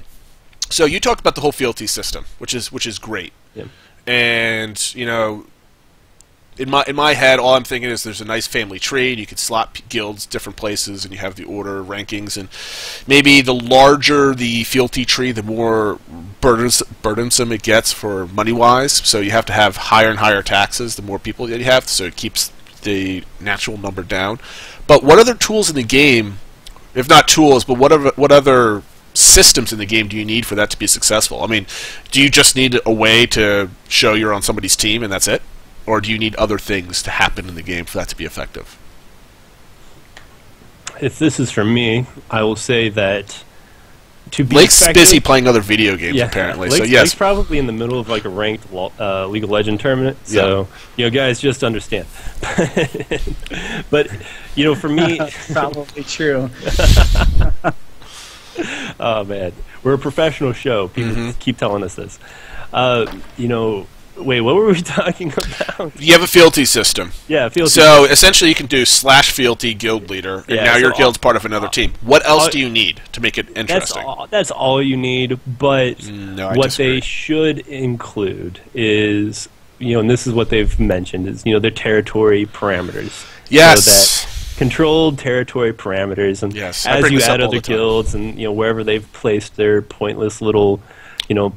So you talked about the whole fealty system, which is great. Yeah. And you know, in my head, all I'm thinking is there's a nice family tree. You could slot guilds different places, and you have the order rankings. And maybe the larger the fealty tree, the more burdensome it gets for money-wise. So you have to have higher and higher taxes the more people that you have, so it keeps the natural number down. But what other tools in the game, if not tools, but what other systems in the game do you need for that to be successful? I mean, do you just need a way to show you're on somebody's team and that's it? Or do you need other things to happen in the game for that to be effective? If this is for me, I will say that to be Lake's busy playing other video games, apparently. Lake's, so yes, Lake's probably in the middle of like a ranked League of Legends tournament. So guys, just understand. But for me, probably true. Oh man, we're a professional show. People keep telling us this. Wait, what were we talking about? You have a fealty system. Yeah, fealty. So essentially, you can do /fealty guild leader, and now your guild's part of another team. What else do you need to make it interesting? That's all you need. But what disagree. they should include is, and this is what they've mentioned, is their territory parameters. Yes. So that controlled territory parameters, and as you add other guilds, and wherever they've placed their pointless little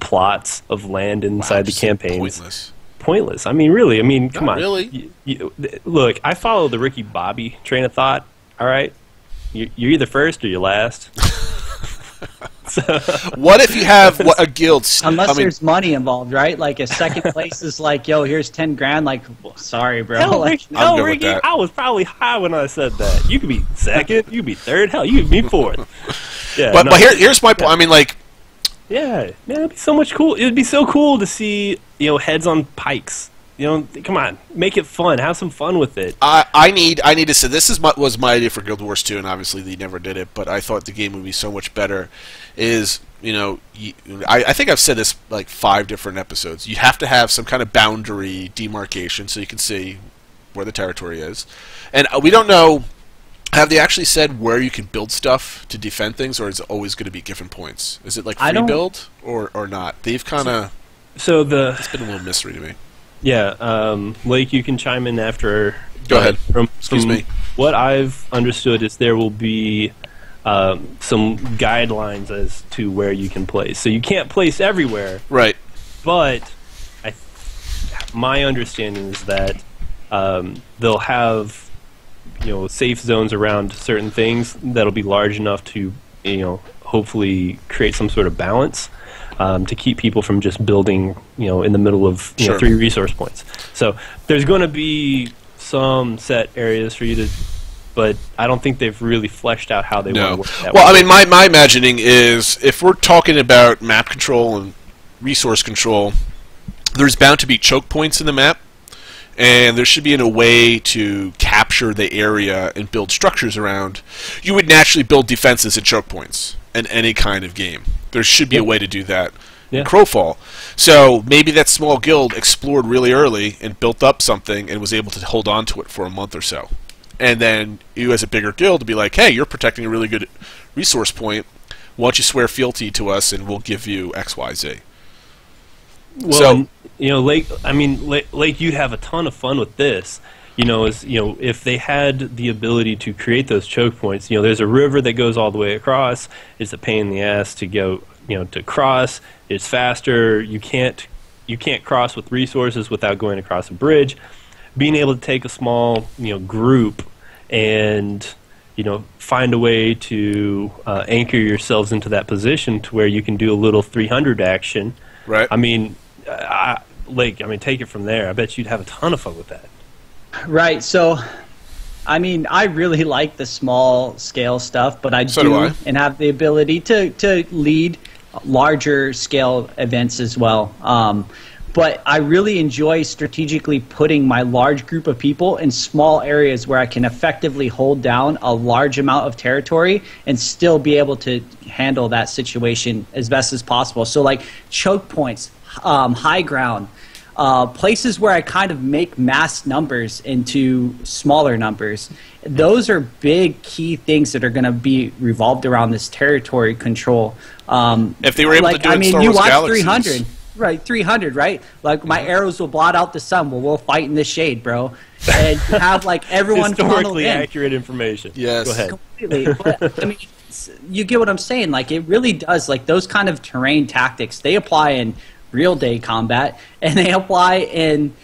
plots of land inside the campaigns. Pointless. I mean, really. I mean, come on. Really? Look, I follow the Ricky Bobby train of thought. All right, you're either first or you're last. So, what if you have a guild? Unless there's money involved, right? Like, if second place is like, yo, here's 10 grand. Like, well, sorry, bro. Hell, like, Ricky, I was probably high when I said that. You could be second. You could be third. Hell, you could be fourth. Yeah. But here's my point. I mean, like. Yeah, man, it'd be so much cool. It'd be so cool to see, heads on pikes. Come on, make it fun. Have some fun with it. I need to say this was my idea for Guild Wars 2, and obviously they never did it. But I thought the game would be so much better. I think I've said this like 5 different episodes. You have to have some kind of boundary demarcation so you can see where the territory is, and we don't know. Have they actually said where you can build stuff to defend things, or is it always going to be given points? Is it like free build or not? They've kind of it's been a little mystery to me. Yeah, Lake, you can chime in after. Go ahead. Excuse me. What I've understood is there will be some guidelines as to where you can place. So you can't place everywhere. Right. But my understanding is that they'll have safe zones around certain things that'll be large enough to, hopefully create some sort of balance to keep people from just building, in the middle of 3 resource points. So there's going to be some set areas for you to, but I don't think they've really fleshed out how they want to work that way. I mean, my imagining is if we're talking about map control and resource control, there's bound to be choke points in the map. And there should be a way to capture the area and build structures around. You would naturally build defenses at choke points in any kind of game. There should be a way to do that in Crowfall. So maybe that small guild explored really early and built up something and was able to hold on to it for a month or so. And then you as a bigger guild would be like, hey, you're protecting a really good resource point. Why don't you swear fealty to us and we'll give you X, Y, Z. Well, Lake. I mean, Lake, you'd have a ton of fun with this. If they had the ability to create those choke points. There's a river that goes all the way across. It's a pain in the ass to go. To cross. It's faster. You can't cross with resources without going across a bridge. Being able to take a small, group and find a way to anchor yourselves into that position to where you can do a little 300 action. Right. I mean, take it from there. I bet you'd have a ton of fun with that. Right. So, I mean, I really like the small scale stuff, but I do and have the ability to lead larger scale events as well. But I really enjoy strategically putting my large group of people in small areas where I can effectively hold down a large amount of territory and still be able to handle that situation as best as possible. So like choke points, high ground, places where I kind of make mass numbers into smaller numbers. Those are big key things that are going to be revolved around this territory control. If they were able to do it in Star you Wars watch Galaxies. 300. Right, 300, right? Like, my arrows will blot out the sun. Well, we'll fight in the shade, bro. And you have, like, everyone historically accurate information. Yes. Go ahead. Completely. But, I mean, you get what I'm saying. Like, it really does. Like, those kind of terrain tactics, they apply in real-day combat, and they apply in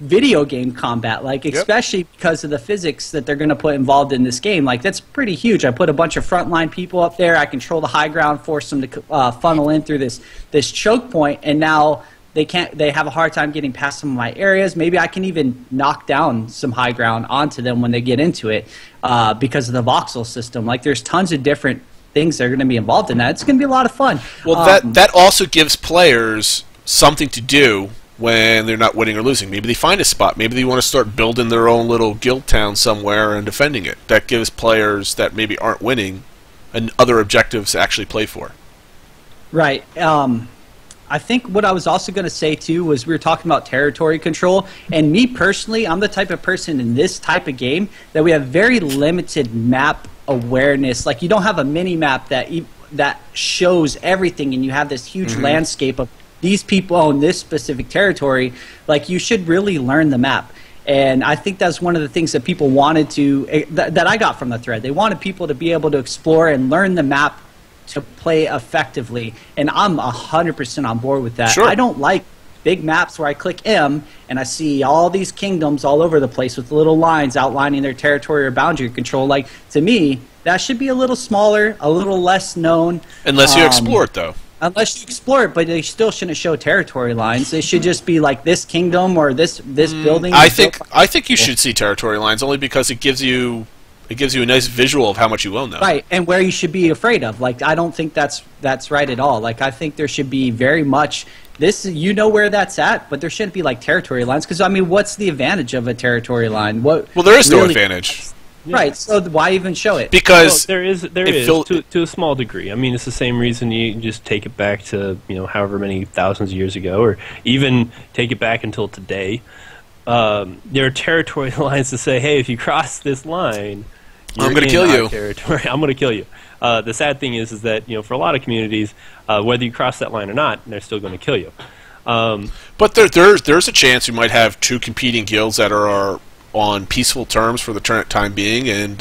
video game combat, like, especially because of the physics that they're going to put involved in this game. Like, that's pretty huge. I put a bunch of frontline people up there. I control the high ground, force them to funnel in through this choke point, and now they have a hard time getting past some of my areas. Maybe I can even knock down some high ground onto them when they get into it because of the voxel system. Like, there's tons of different things that are going to be involved in that. It's going to be a lot of fun. Well, that also gives players something to do when they're not winning or losing. Maybe they find a spot. Maybe they want to start building their own little guild town somewhere and defending it. That gives players that maybe aren't winning and other objectives to actually play for. Right. I think what I was also going to say, too, was we were talking about territory control. And me personally, I'm the type of person in this type of game that we have very limited map awareness. Like, you don't have a mini-map that shows everything, and you have this huge landscape of these people own this specific territory. Like, you should really learn the map. And I think that's one of the things that people wanted to, that I got from the thread. They wanted people to be able to explore and learn the map to play effectively. And I'm 100% on board with that. Sure. I don't like big maps where I click M and I see all these kingdoms all over the place with little lines outlining their territory or boundary control. Like, to me, that should be a little smaller, a little less known. Unless you explore it, though. Unless you explore it, but they still shouldn't show territory lines. They should just be like this kingdom or this building. I think you should see territory lines only because it gives you a nice visual of how much you own them. Right, and where you should be afraid of. Like, I don't think that's right at all. Like, I think there should be very much this. You know where that's at, but there shouldn't be like territory lines. Because I mean, what's the advantage of a territory line? Well, there is no advantage. Yeah. Right, so why even show it? Because there is to a small degree. I mean, it's the same reason you just take it back to, however many thousands of years ago, or even take it back until today. There are territory lines to say, hey, if you cross this line, I'm going to kill you. Territory. I'm going to kill you. The sad thing is that for a lot of communities, whether you cross that line or not, they're still going to kill you. But there's a chance you might have two competing guilds that are on peaceful terms for the time being, and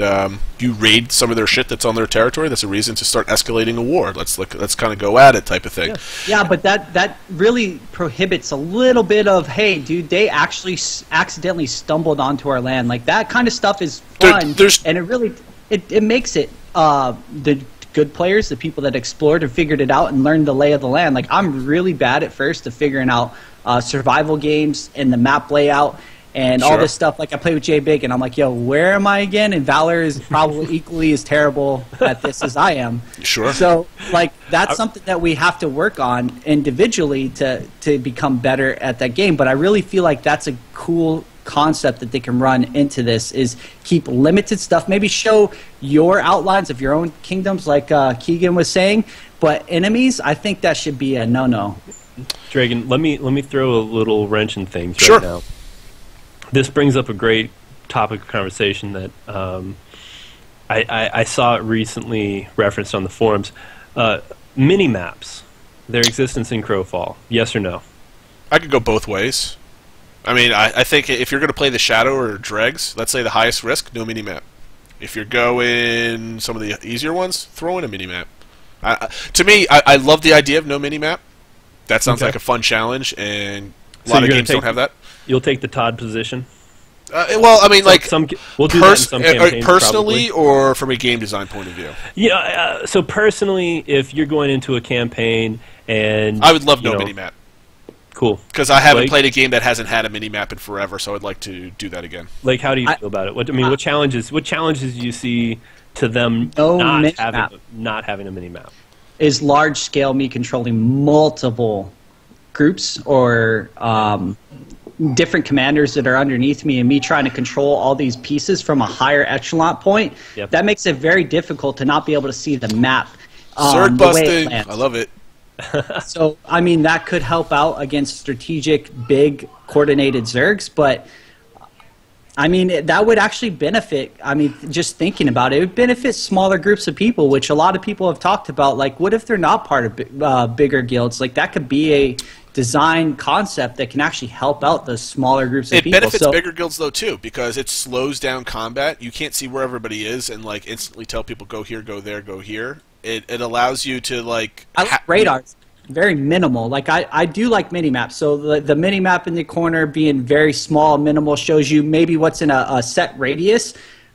you raid some of their shit that's on their territory. That's a reason to start escalating a war. Let's kind of go at it, type of thing. Yeah, but that really prohibits a little bit of, hey, dude, they actually accidentally stumbled onto our land. Like, that kind of stuff is fun, and it really it makes it the good players, the people that explored and figured it out and learned the lay of the land. Like, I'm really bad at first of figuring out survival games and the map layout. And all this stuff, like I play with Jay Big, and I'm like, yo, where am I again? And Valor is probably equally as terrible at this as I am. Sure. So, like, that's something that we have to work on individually to become better at that game. But I really feel like that's a cool concept that they can run into this, is keep limited stuff. Maybe show your outlines of your own kingdoms, like Keegan was saying. But enemies, I think that should be a no-no. Dragon, let me throw a little wrench in things sure. right now. This brings up a great topic of conversation that I saw it recently referenced on the forums. Mini-maps, their existence in Crowfall, yes or no? I could go both ways. I mean, I think if you're going to play the Shadow or Dregs, let's say the highest risk, no mini-map. If you're going some of the easier ones, throw in a mini-map. To me, I love the idea of no mini-map. That sounds like a fun challenge, and a lot of games don't have that. You'll take the Todd position? Well, I mean, like, we'll do that in some campaigns, personally, probably. or from a game design point of view? Yeah, so personally, if you're going into a campaign and... I would love no mini-map. Cool. Because I haven't played a game that hasn't had a mini-map in forever, so I'd like to do that again. Like, how do you feel about it? What challenges do you see to them not having a mini-map? Is large-scale me controlling multiple groups or different commanders that are underneath me, and me trying to control all these pieces from a higher echelon point. That makes it very difficult to not be able to see the map. Sword busting. I love it. So, I mean, that could help out against strategic, big, coordinated Zergs, but I mean, that would actually benefit, I mean, just thinking about it, it would benefit smaller groups of people, which a lot of people have talked about. Like, what if they're not part of bigger guilds? Like, that could be a design concept that can actually help out the smaller groups of people. It benefits bigger guilds, though, too, because it slows down combat. You can't see where everybody is and, like, instantly tell people, go here, go there, go here. It allows you to, like... I like radars. Very minimal. Like I do like mini maps. So the mini map in the corner being very small, minimal, shows you maybe what's in a set radius,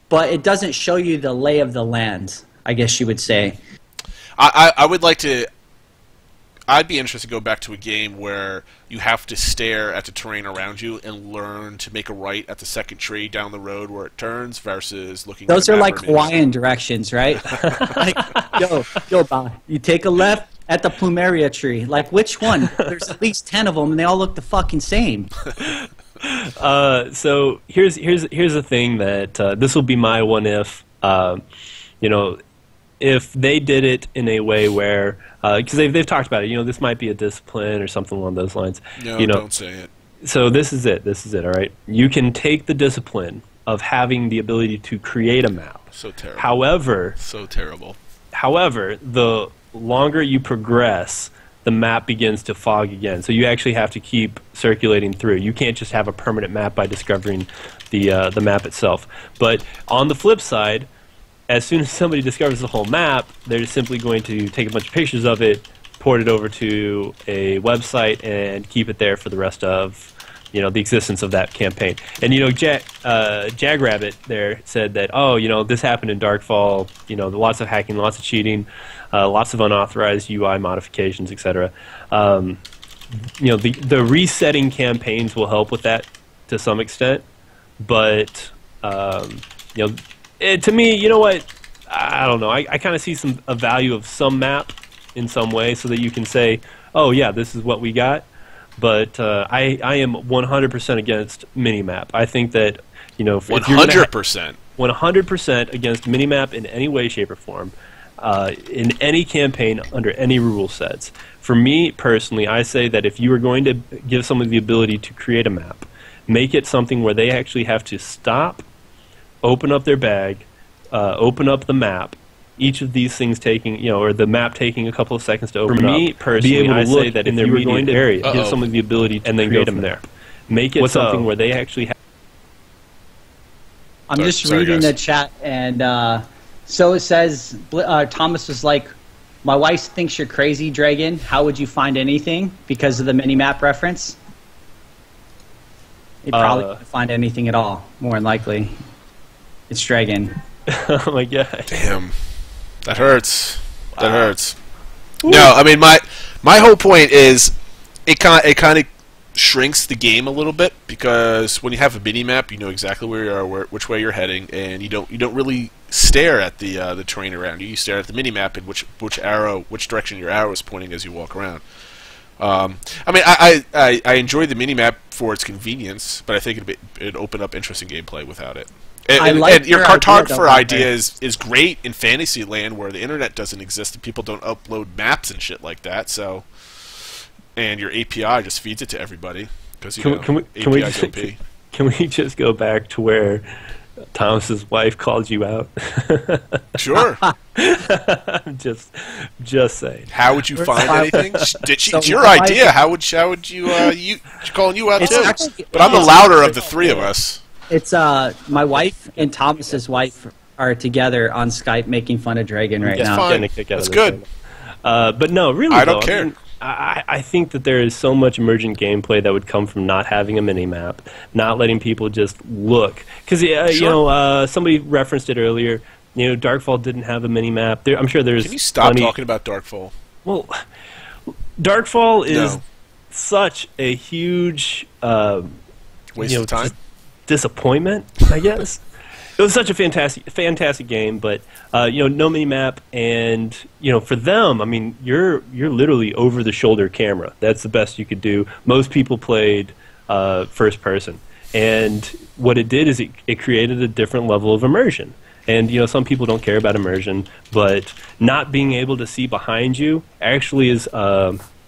but it doesn't show you the lay of the land, I guess you would say. I would like to... I'd be interested to go back to a game where you have to stare at the terrain around you and learn to make a right at the second tree down the road where it turns versus looking. Those are like Hawaiian directions, right? Like, yo, bye. You take a left at the plumeria tree. Like, which one? There's at least 10 of them, and they all look the fucking same. So here's the thing that this will be my one if. You know, if they did it in a way where, because they've talked about it, you know, this might be a discipline or something along those lines. No, you know, don't say it. So this is it, all right? You can take the discipline of having the ability to create a map. So terrible. However, the longer you progress, the map begins to fog again. So you actually have to keep circulating through. You can't just have a permanent map by discovering the map itself. But on the flip side, as soon as somebody discovers the whole map, they're just simply going to take a bunch of pictures of it, port it over to a website, and keep it there for the rest of, you know, the existence of that campaign. And, you know, Jagrabbit there said that, oh, you know, this happened in Darkfall, you know, lots of hacking, lots of cheating, lots of unauthorized UI modifications, etc. You know, the resetting campaigns will help with that to some extent, but, you know, to me, you know what, I don't know, I kind of see a value of some map in some way so that you can say, oh yeah, this is what we got. But I am 100% against minimap. I think that, you know, 100%. 100% against minimap in any way, shape, or form, in any campaign under any rule sets. For me personally, I say that if you are going to give someone the ability to create a map, make it something where they actually have to stop, open up their bag, open up the map. Each of these things taking, you know, or the map taking a couple of seconds to open up. For me personally, be able to say that in their immediate area, give someone the ability to create them there. Make it something where they actually have. I'm just reading the chat, and so it says, Thomas was like, my wife thinks you're crazy, Dragon. How would you find anything because of the mini-map reference? You'd probably not find anything at all, more than likely. It's Dragon. Oh my god. Damn. That hurts. That hurts. Ooh. No, I mean my whole point is it kind of shrinks the game a little bit, because when you have a mini map, you know exactly where you are, which way you're heading, and you don't really stare at the terrain around you. You stare at the mini map and which direction your arrow is pointing as you walk around. I mean, I enjoy the mini map for its convenience, but I think it'd open up interesting gameplay without it. And your cartographer idea is great in Fantasyland, where the internet doesn't exist and people don't upload maps and shit like that. So, and your API just feeds it to everybody because can we just go back to where Thomas's wife called you out? Sure. just saying. How would you find anything? It's your idea. How would you she's calling you out too? But I'm the louder of the three of us. It's my wife and Thomas's wife are together on Skype making fun of Dragon right now. Fine. That's good. But no, really, I don't care. I think that there is so much emergent gameplay that would come from not having a mini-map, not letting people just look. Because, you know, somebody referenced it earlier. You know, Darkfall didn't have a mini-map. I'm sure there's... Can you stop talking about Darkfall? Well, Darkfall is such a huge... waste of time? Disappointment, I guess. It was such a fantastic game, but you know, no mini map, and you know, for them, I mean, you're literally over the shoulder camera. That's the best you could do. Most people played first person, and what it did is it created a different level of immersion. And some people don't care about immersion, but not being able to see behind you actually is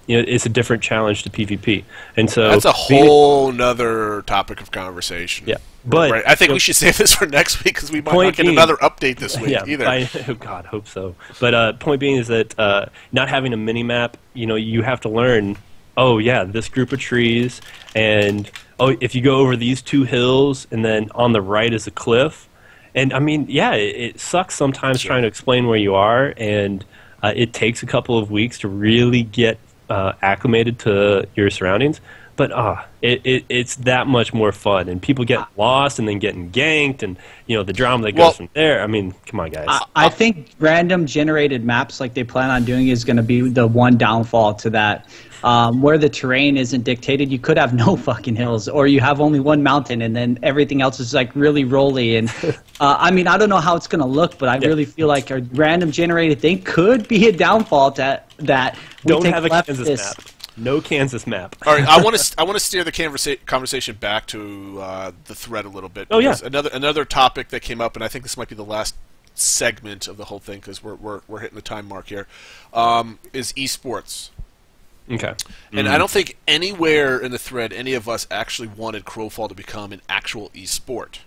it's a different challenge to PvP. And so that's a whole nother topic of conversation. Yeah, but right. I think we should save this for next week because we might not get another update this week either. Oh God, hope so. But point being is that not having a mini map, you have to learn. Oh yeah, this group of trees, and if you go over these 2 hills, and then on the right is a cliff. And I mean, yeah, it sucks sometimes trying to explain where you are, and it takes a couple of weeks to really get acclimated to your surroundings, but it's that much more fun, and people get lost and then getting ganked, and the drama that goes from there. I mean, come on, guys. I think random generated maps like they plan on doing is going to be the one downfall to that. Where the terrain isn't dictated, you could have no fucking hills, or you have only one mountain, and then everything else is like really rolly. And I mean, I don't know how it's going to look, but I really feel like a random generated thing could be a downfall to that. Don't have a Kansas map. No Kansas map. All right, I want to steer the conversation back to the thread a little bit. Oh yeah. Another topic that came up, and I think this might be the last segment of the whole thing because we're hitting the time mark here, is esports. Okay. And I don't think anywhere in the thread any of us actually wanted Crowfall to become an actual esport.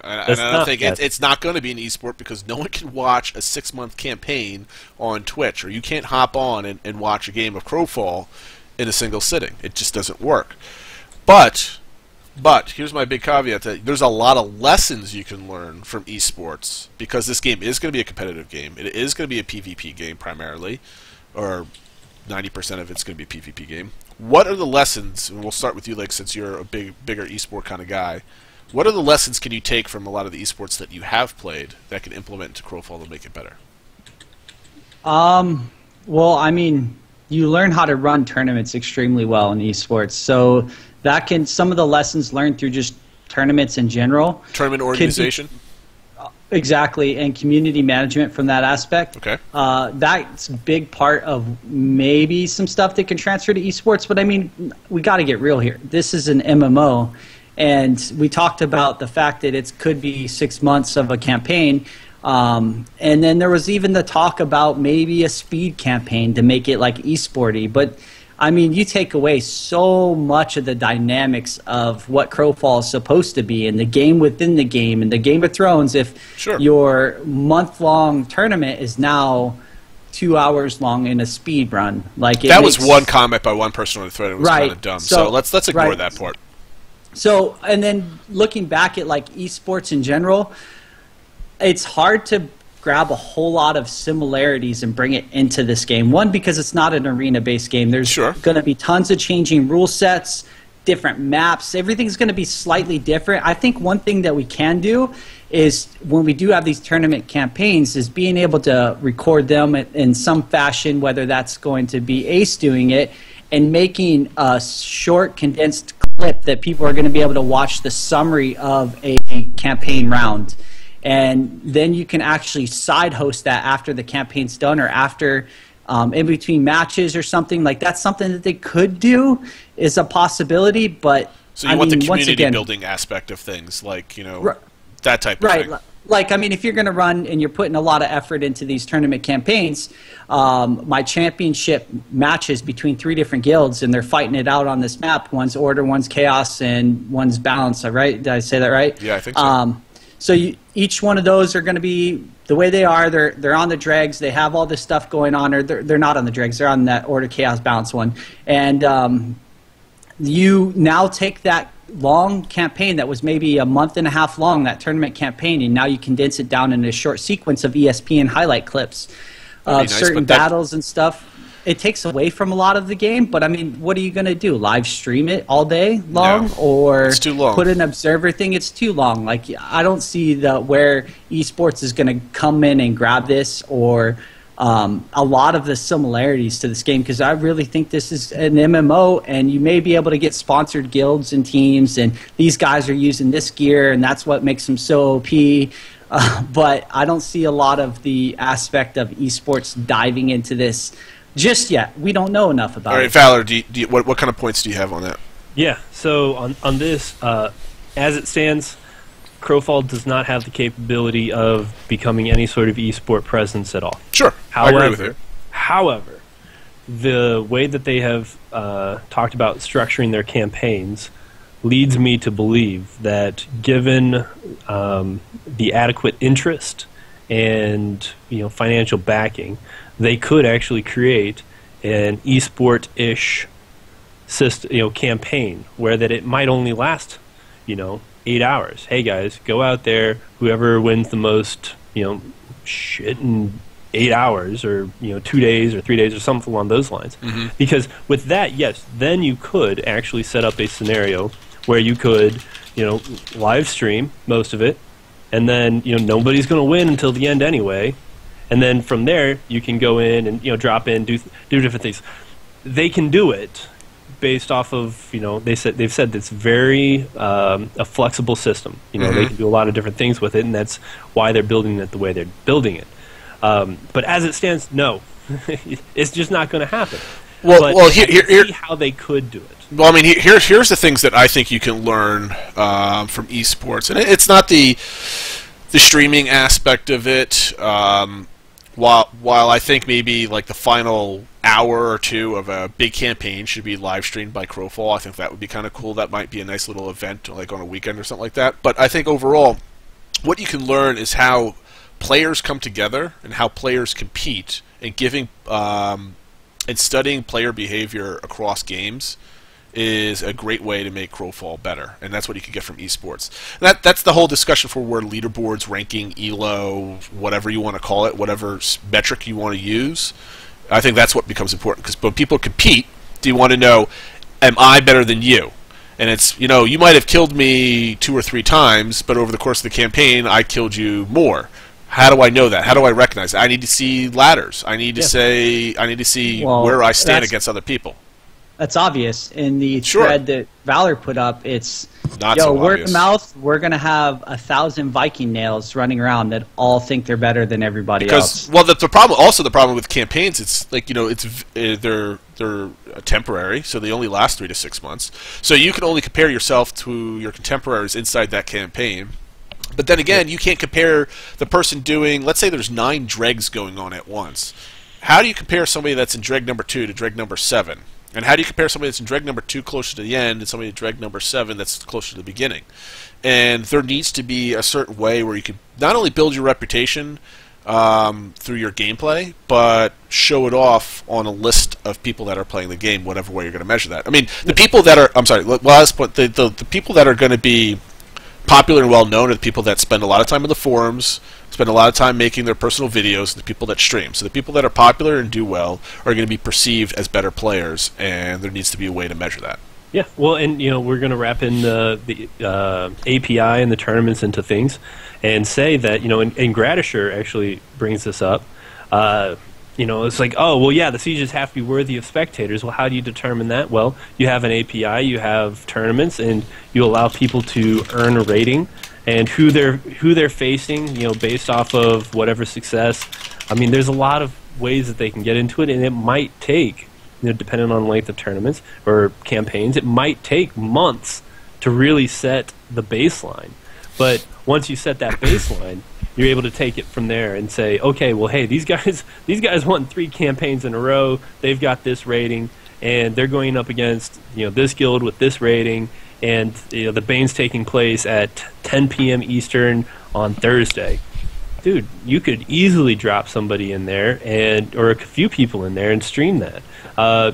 And I don't think it's not going to be an esport because no one can watch a 6-month campaign on Twitch, or you can't hop on and watch a game of Crowfall in a single sitting. It just doesn't work. But here's my big caveat: that there's a lot of lessons you can learn from esports because this game is going to be a competitive game. It is going to be a PvP game primarily, or 90% of it's going to be a PvP game. What are the lessons, and we'll start with you, like, since you're a bigger esport kind of guy, what are the lessons can you take from a lot of the esports that you have played that can implement into Crowfall to make it better? Well, I mean, you learn how to run tournaments extremely well in esports, so that can, some of the lessons learned through just tournaments in general. Tournament organization? Exactly, and community management from that aspect. Okay. That's a big part of maybe some stuff that can transfer to esports, but I mean, we got to get real here. This is an MMO, and we talked about the fact that it could be 6 months of a campaign, and then there was even the talk about maybe a speed campaign to make it like esporty, but I mean, you take away so much of the dynamics of what Crowfall is supposed to be, and the game within the game, and the Game of Thrones, if your month-long tournament is now 2 hours long in a speed run. Like that was one comment by one person on the thread. It was kind of dumb. So let's ignore that part. So, and then looking back at like esports in general, it's hard to grab a whole lot of similarities and bring it into this game. One, because it's not an arena-based game. There's going to be tons of changing rule sets, different maps. Everything's going to be slightly different. I think one thing that we can do is when we do have these tournament campaigns is being able to record them in some fashion, whether that's going to be Ace doing it, and making a short, condensed clip that people are going to be able to watch the summary of a campaign round. And then you can actually side host that after the campaign's done, or after in between matches or something. Like, that's something that they could do, is a possibility. But so you want the community building aspect of things, like, that type of thing. Like, I mean, if you're going to run and you're putting a lot of effort into these tournament campaigns, my championship matches between 3 different guilds, and they're fighting it out on this map. One's Order, one's Chaos, and one's Balance. Right? Did I say that right? Yeah, I think so. So each one of those are going to be the way they are. They're on the dregs. They have all this stuff going on, or they're not on the dregs. They're on that Order, Chaos, Balance one. And you now take that long campaign that was maybe a month and a half long, that tournament campaign, and now you condense it down into a short sequence of ESPN highlight clips of certain battles and stuff. It takes away from a lot of the game, but I mean, what are you going to do? Live stream it all day long? No, or it's too long. Put an observer thing? It's too long. Like, I don't see where esports is going to come in and grab this, or a lot of the similarities to this game, because I really think this is an MMO, and you may be able to get sponsored guilds and teams, and these guys are using this gear, and that's what makes them so OP. But I don't see a lot of the aspect of esports diving into this just yet. We don't know enough about it. All right, Valor, what kind of points do you have on that? Yeah, so on this, as it stands, Crowfall does not have the capability of becoming any sort of esport presence at all. Sure, I agree with you. However, the way that they have talked about structuring their campaigns leads me to believe that, given the adequate interest and financial backing, they could actually create an esport-ish system, campaign where that it might only last 8 hours. Hey guys, go out there. Whoever wins the most shit in 8 hours, or 2 days or 3 days or something along those lines. Mm-hmm. Because with that, yes, then you could actually set up a scenario where you could live stream most of it, and then nobody's going to win until the end anyway, and then from there you can go in and drop in, do different things. They can do it based off of they've said it's very a flexible system. Mm-hmm. They can do a lot of different things with it, and that's why they're building it the way they're building it. But as it stands, no, it's just not going to happen. Well, here, see how they could do it. Well, I mean, here's the things that I think you can learn from esports, and it's not the streaming aspect of it. While I think maybe like the final hour or two of a big campaign should be live streamed by Crowfall, I think that would be kind of cool. That might be a nice little event, like on a weekend or something like that. But I think overall, what you can learn is how players come together and how players compete, and giving and studying player behavior across games is a great way to make Crowfall better, and that's what you can get from esports. That's the whole discussion for where leaderboards, ranking, elo, whatever you want to call it, whatever metric you want to use. I think that's what becomes important, because when people compete, do you want to know, am I better than you? And it's, you might have killed me 2 or 3 times, but over the course of the campaign, I killed you more. How do I know that? How do I recognize it? I need to see ladders. I need to see where I stand against other people. That's obvious. In the Sure. thread that Valor put up, it's Not so word obvious. of mouth. We're gonna have 1,000 Viking nails running around that all think they're better than everybody else. Well, the problem with campaigns, it's like they're temporary, so they only last 3 to 6 months. So you can only compare yourself to your contemporaries inside that campaign. But then again, you can't compare the person doing, let's say there's 9 dregs going on at once. How do you compare somebody that's in dreg number 2 to dreg number 7? And how do you compare somebody that's in dreg number 2 closer to the end and somebody in dreg number 7 that's closer to the beginning? And there needs to be a certain way where you can not only build your reputation through your gameplay, but show it off on a list of people that are playing the game, whatever way you're going to measure that. I mean, the people that are, the people that are going to be popular and well known are the people that spend a lot of time in the forums, spend a lot of time making their personal videos, and the people that stream. So the people that are popular and do well are going to be perceived as better players, and there needs to be a way to measure that. Yeah, well, and we're going to wrap in the API and the tournaments into things, and say that and Gradisher actually brings this up. It's like, oh, well, yeah, the sieges have to be worthy of spectators. Well, how do you determine that? Well, you have an API, you have tournaments, and you allow people to earn a rating, and who they're facing, based off of whatever success. I mean, there's a lot of ways that they can get into it, and it might take, depending on the length of tournaments or campaigns, it might take months to really set the baseline. But once you set that baseline, you're able to take it from there and say, okay, well, hey, these guys won 3 campaigns in a row. They've got this rating, and they're going up against this guild with this rating, and the Bane's taking place at 10 p.m. Eastern on Thursday. Dude, you could easily drop somebody in there, or a few people in there, and stream that.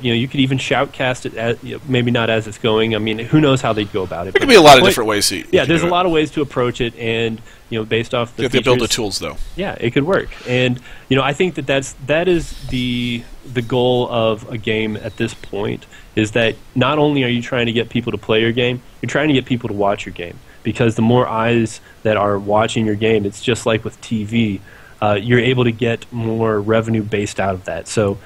You could even shoutcast it, maybe not as it's going. I mean, who knows how they'd go about it. There could be a lot of different ways. There's a lot of ways to approach it, and based off the you have to build the tools, though. Yeah, it could work, and I think that is the goal of a game at this point. Is that not only are you trying to get people to play your game, you're trying to get people to watch your game. Because the more eyes that are watching your game, it's just like with TV, you're able to get more revenue based out of that. So,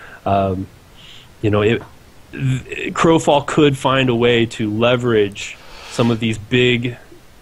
Crowfall could find a way to leverage some of these big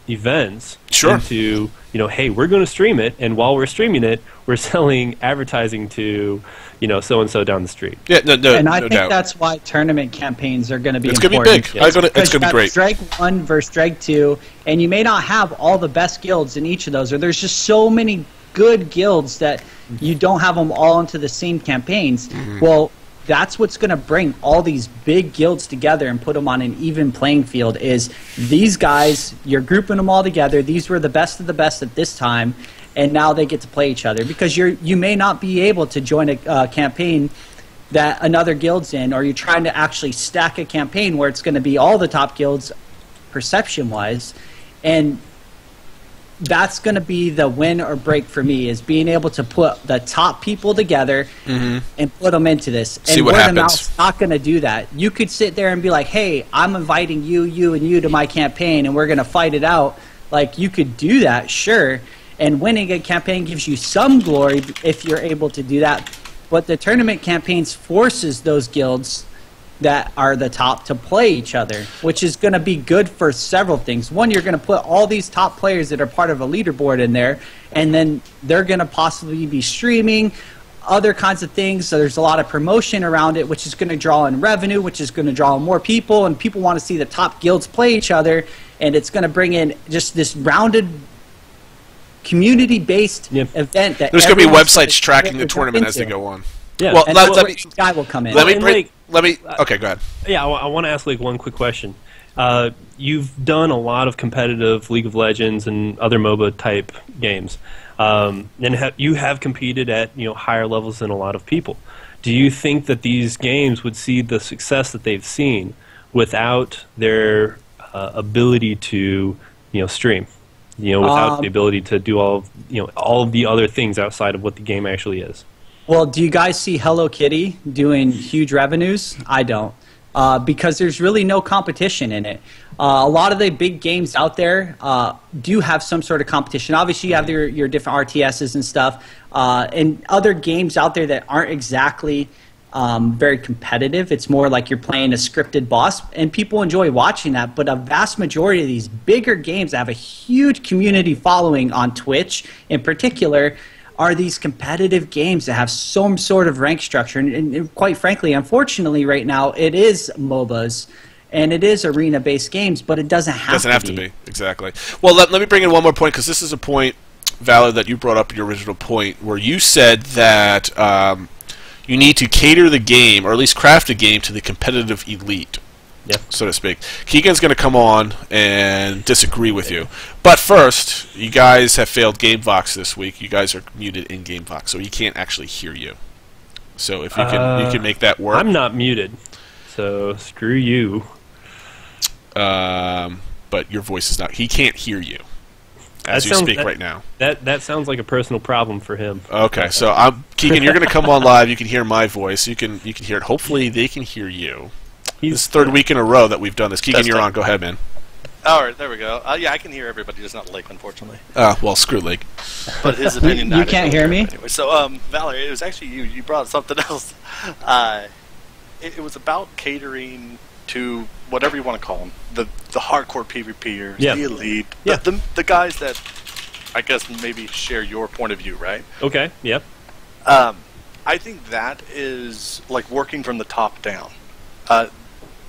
events Sure. into, hey, we're going to stream it, and while we're streaming it, we're selling advertising to, so-and-so down the street. Yeah, and I no think doubt. that's why tournament campaigns are going to be It's important. going to be big. It's going to be great. Strike 1 versus Strike 2, and you may not have all the best guilds in each of those, or there's just so many good guilds that you don't have them all into the same campaigns. Well, that's what's going to bring all these big guilds together and put them on an even playing field is these guys, you're grouping them all together. These were the best of the best at this time, and now they get to play each other because you may not be able to join a campaign that another guild's in, or you're trying to actually stack a campaign where it's going to be all the top guilds perception-wise, and that's going to be the win or break for me is being able to put the top people together and put them into this. See what happens. Word of mouth's not going to do that. You could sit there and be like, hey, I'm inviting you, you, and you to my campaign, and we're going to fight it out. Like, you could do that, sure, and winning a campaign gives you some glory if you're able to do that. But the tournament campaigns forces those guilds that are the top to play each other, which is going to be good for several things. One, you're going to put all these top players that are part of a leaderboard in there, and then they're going to possibly be streaming other kinds of things. So there's a lot of promotion around it, which is going to draw in revenue, which is going to draw in more people, and people want to see the top guilds play each other, and it's going to bring in just this rounded community-based event. That there's going to be websites tracking the tournament as they go on. Yeah. Well, guy will come in. Okay, go ahead. Yeah, I want to ask one quick question. You've done a lot of competitive League of Legends and other MOBA type games, and you have competed at higher levels than a lot of people. Do you think that these games would see the success that they've seen without their ability to stream? Without the ability to do all of the other things outside of what the game actually is. Well, do you guys see Hello Kitty doing huge revenues? I don't, because there's really no competition in it. A lot of the big games out there do have some sort of competition. Obviously, you have your different RTSs and stuff, and other games out there that aren't exactly very competitive. It's more like you're playing a scripted boss, and people enjoy watching that. But a vast majority of these bigger games that have a huge community following on Twitch in particular are these competitive games that have some sort of rank structure. And quite frankly, unfortunately, right now, it is MOBAs, and it is arena-based games, but it doesn't have to be. Exactly. Well, let me bring in one more point, because this is a point, Valor, that you brought up in your original point, where you said that you need to cater the game, or at least craft a game, to the competitive elite. So to speak. Keegan's going to come on and disagree with you. But first, you guys have failed GameVox this week. You guys are muted in GameVox, so he can't actually hear you. So if you can make that work. I'm not muted, so screw you. But your voice is not. He can't hear you as you speak right now. That sounds like a personal problem for him. Okay, so Keegan, you're going to come on live. You can hear my voice. You can hear it. Hopefully, they can hear you. This is the third week in a row that we've done this. Keegan, you're on. Go ahead, man. All right, there we go. Yeah, I can hear everybody, just not Lake, unfortunately. Well, screw Lake. But his opinion... You can't hear me? Anyway, so, Valerie, it was actually you. You brought something else. It was about catering to whatever you want to call them. The hardcore PvPers, the elite, the guys that, I guess, maybe share your point of view, right? Okay, yep. I think that is like working from the top down.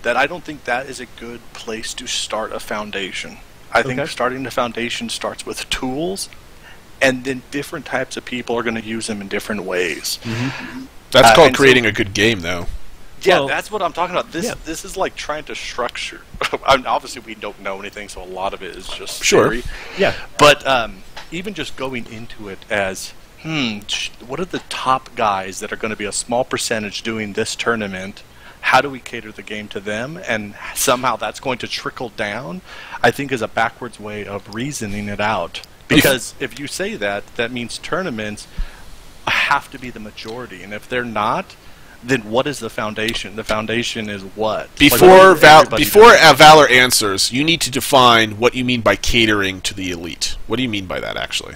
That I don't think that is a good place to start a foundation. I think starting the foundation starts with tools, and then different types of people are going to use them in different ways. That's called creating a good game, though. Yeah, that's what I'm talking about. This is like trying to structure. I mean, obviously, we don't know anything, so a lot of it is just theory. Yeah. But even just going into it as, what are the top guys that are going to be a small percentage doing this tournament? How do we cater the game to them? And somehow that's going to trickle down, I think, is a backwards way of reasoning it out. Because if you say that, that means tournaments have to be the majority. And if they're not, then what is the foundation? The foundation is what? Before Valor answers, you need to define what you mean by catering to the elite. What do you mean by that, actually?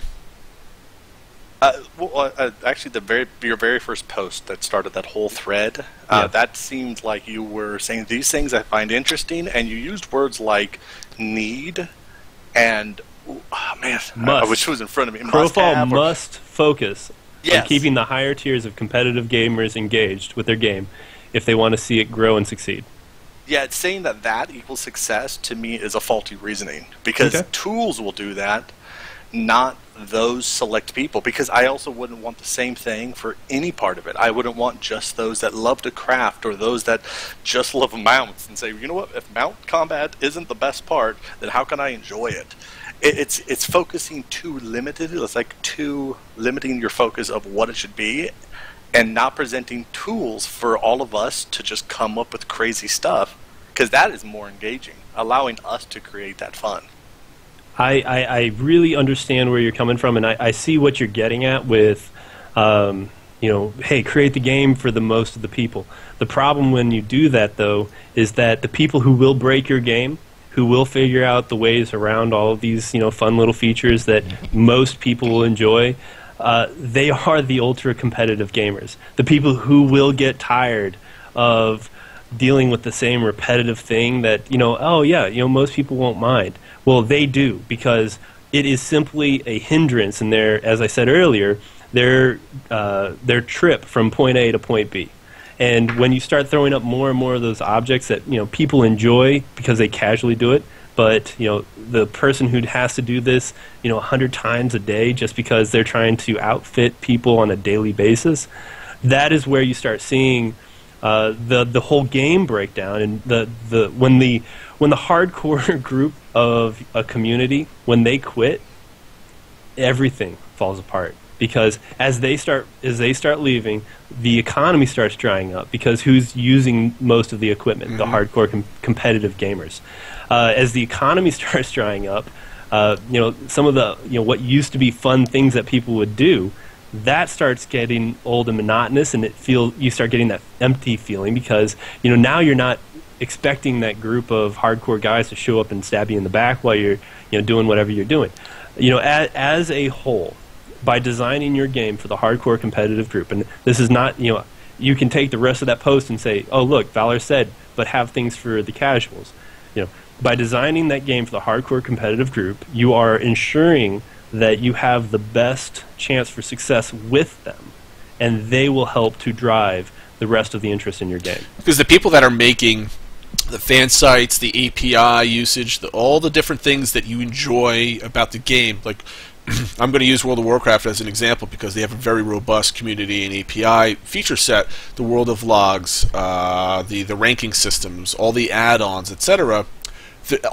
Actually, your very first post that started that whole thread, that seemed like you were saying these things I find interesting, and you used words like need And oh, man, I wish it was in front of me. Crowfall must focus on keeping the higher tiers of competitive gamers engaged with their game if they want to see it grow and succeed. Yeah, it's saying that equals success to me is a faulty reasoning, because tools will do that, not those select people, because I also wouldn't want the same thing for any part of it. I wouldn't want just those that love to craft or those that just love mounts and say, you know what, if mount combat isn't the best part, then how can I enjoy it? It's focusing too limited. It's like too limiting your focus of what it should be, and not presenting tools for all of us to just come up with crazy stuff, because that is more engaging, allowing us to create that fun. I really understand where you're coming from, and I see what you're getting at with, hey, create the game for the most of the people. The problem when you do that, though, is that the people who will break your game, who will figure out the ways around all of these, fun little features that most people will enjoy, they are the ultra-competitive gamers. The people who will get tired of dealing with the same repetitive thing that, most people won't mind. Well, they do, because it is simply a hindrance in their, as I said earlier, their trip from point A to point B. And when you start throwing up more and more of those objects that people enjoy because they casually do it, but the person who has to do this 100 times a day just because they're trying to outfit people on a daily basis, that is where you start seeing the whole game breakdown. And when the hardcore group of a community, when they quit, everything falls apart. Because as they start leaving, the economy starts drying up, because who's using most of the equipment? The hardcore competitive gamers. As the economy starts drying up, some of the what used to be fun things that people would do, that starts getting old and monotonous, and you start getting that empty feeling, because now you're not expecting that group of hardcore guys to show up and stab you in the back while you're doing whatever you're doing. As a whole, by designing your game for the hardcore competitive group, and this is not, you can take the rest of that post and say, oh look, Valor said, but have things for the casuals. By designing that game for the hardcore competitive group, you are ensuring that you have the best chance for success with them, and they will help to drive the rest of the interest in your game. Because the people that are making the fan sites, the API usage, all the different things that you enjoy about the game, like I'm going to use World of Warcraft as an example because they have a very robust community and API feature set. The World of Logs, the ranking systems, all the add-ons, etc.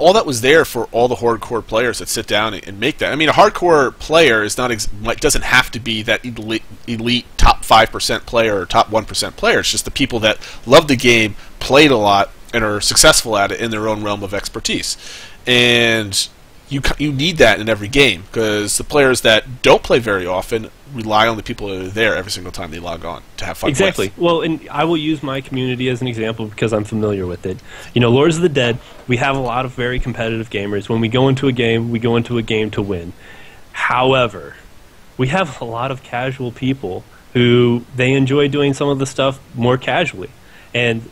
All that was there for all the hardcore players that sit down and make that. I mean, a hardcore player is doesn't have to be that elite top 5% player or top 1% player. It's just the people that love the game, played a lot, and are successful at it in their own realm of expertise. And you need that in every game, because the players that don't play very often rely on the people that are there every single time they log on to have fun. Exactly. Well, and I will use my community as an example because I'm familiar with it. Lords of the Dead, we have a lot of very competitive gamers. When we go into a game, we go into a game to win. However, we have a lot of casual people who they enjoy doing some of the stuff more casually. And,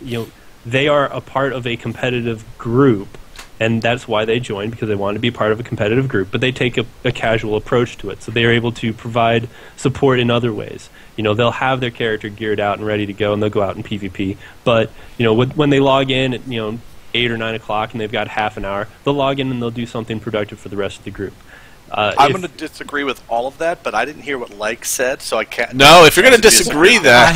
they are a part of a competitive group. And that's why they join, because they want to be part of a competitive group, but they take a casual approach to it. So they are able to provide support in other ways. They'll have their character geared out and ready to go, and they'll go out in PvP. But, when they log in at, 8 or 9 o'clock and they've got half an hour, they'll log in and they'll do something productive for the rest of the group. I'm going to disagree with all of that, but I didn't hear what Like said, so I can't. No, if you're going to disagree, that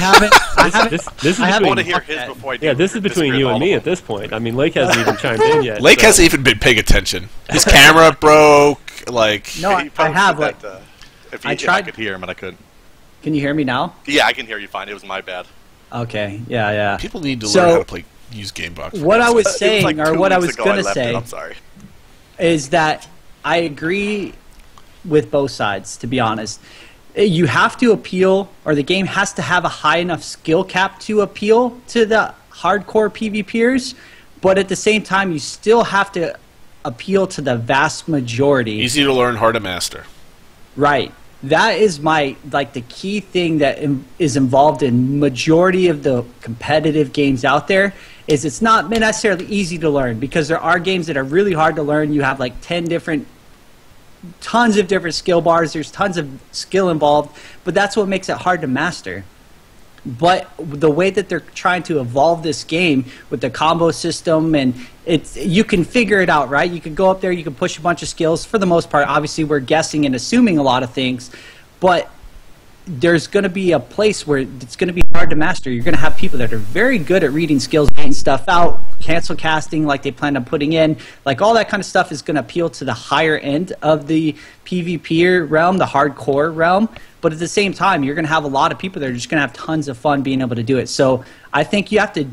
I want to hear his before I do. Yeah, this is between you and me at this point. I mean, Lake hasn't even chimed in yet. Lake hasn't even been paying attention. His camera broke. No, I have. I could hear him, and I couldn't. Can you hear me now? Yeah, I can hear you fine. It was my bad. Okay. Yeah. People need to learn how to use Gamebox. What I was saying, or what I was going to say, I'm sorry, is that I agree with both sides, to be honest. You have to appeal, or the game has to have a high enough skill cap to appeal to the hardcore PvPers, but at the same time, you still have to appeal to the vast majority. Easy to learn, hard to master. Right. That is the key thing that is involved in majority of the competitive games out there, is it's not necessarily easy to learn, because there are games that are really hard to learn. You have 10 different tons of different skill bars. There's tons of skill involved, but that's what makes it hard to master. But the way that they're trying to evolve this game with the combo system, and you can figure it out, right? You can go up there, you can push a bunch of skills. For the most part, obviously, we're guessing and assuming a lot of things, but there's going to be a place where it's going to be hard to master. You're going to have people that are very good at reading skills, getting stuff out, cancel casting like they plan on putting in. Like all that kind of stuff is going to appeal to the higher end of the PvP realm, the hardcore realm. But at the same time, you're going to have a lot of people that are just going to have tons of fun being able to do it. So I think you have to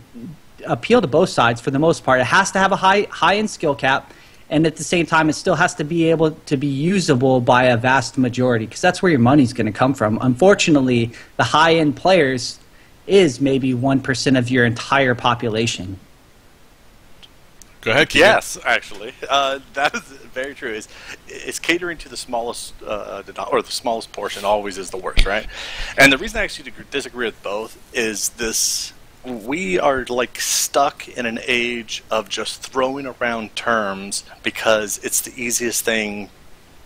appeal to both sides for the most part. It has to have a high-end skill cap, and at the same time, it still has to be able to be usable by a vast majority, because that's where your money's going to come from. Unfortunately, the high-end players is maybe 1% of your entire population. Go ahead, Keegan. Yes, actually, that is very true. It's catering to the smallest, or the smallest portion always is the worst, right? And the reason I actually disagree with both is this: we are like stuck in an age of just throwing around terms because it's the easiest thing.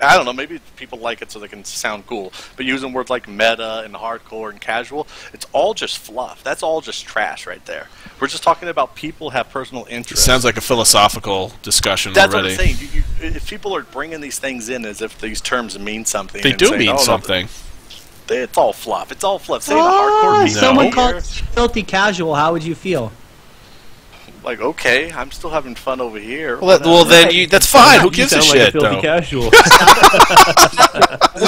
I don't know, maybe people like it so they can sound cool, but using words like meta and hardcore and casual, it's all just fluff. That's all just trash right there. We're just talking about people have personal interests. It sounds like a philosophical discussion That's already. That's what I'm saying. If people are bringing these things in as if these terms mean something. They do mean something. It's all fluff. It's all fluff. Say the hardcore. If someone called it filthy casual, how would you feel? Like, okay, I'm still having fun over here. Well then that's fine. Who gives a shit, though? Casual.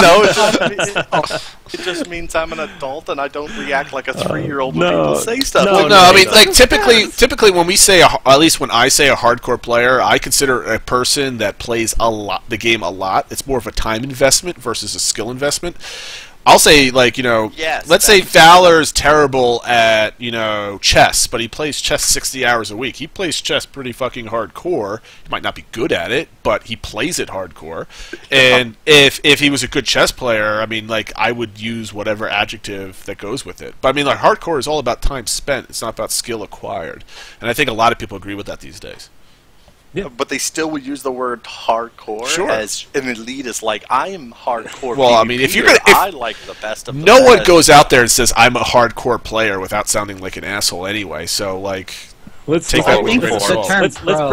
No, it just means I'm an adult and I don't react like a 3-year-old when people say stuff. No, I mean, like typically when we say, at least when I say a hardcore player, I consider a person that plays the game a lot. It's more of a time investment versus a skill investment. I'll say, like, yes, let's say Fowler's terrible at, chess, but he plays chess 60 hours a week. He plays chess pretty fucking hardcore. He might not be good at it, but he plays it hardcore. And if he was a good chess player, I mean, like, I would use whatever adjective that goes with it. But I mean, like, hardcore is all about time spent. It's not about skill acquired. And I think a lot of people agree with that these days. Yeah. But they still would use the word hardcore as an elitist. Like, I am hardcore. Well, I mean, I like the best of the no one goes out there and says I'm a hardcore player without sounding like an asshole anyway. So, like, let's bring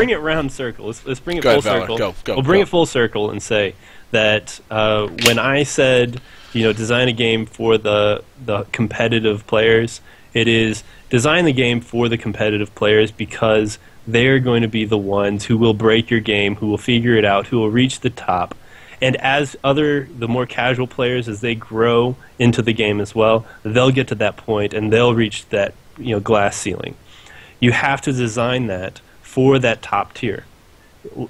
it round circle. Let's bring it full circle. Go. We'll bring it full circle and say that when I said design a game for the competitive players, it is design the game for the competitive players because they're going to be the ones who will break your game, who will figure it out, who will reach the top. And as the more casual players, as they grow into the game as well, they'll get to that point and they'll reach that glass ceiling. You have to design that for that top tier,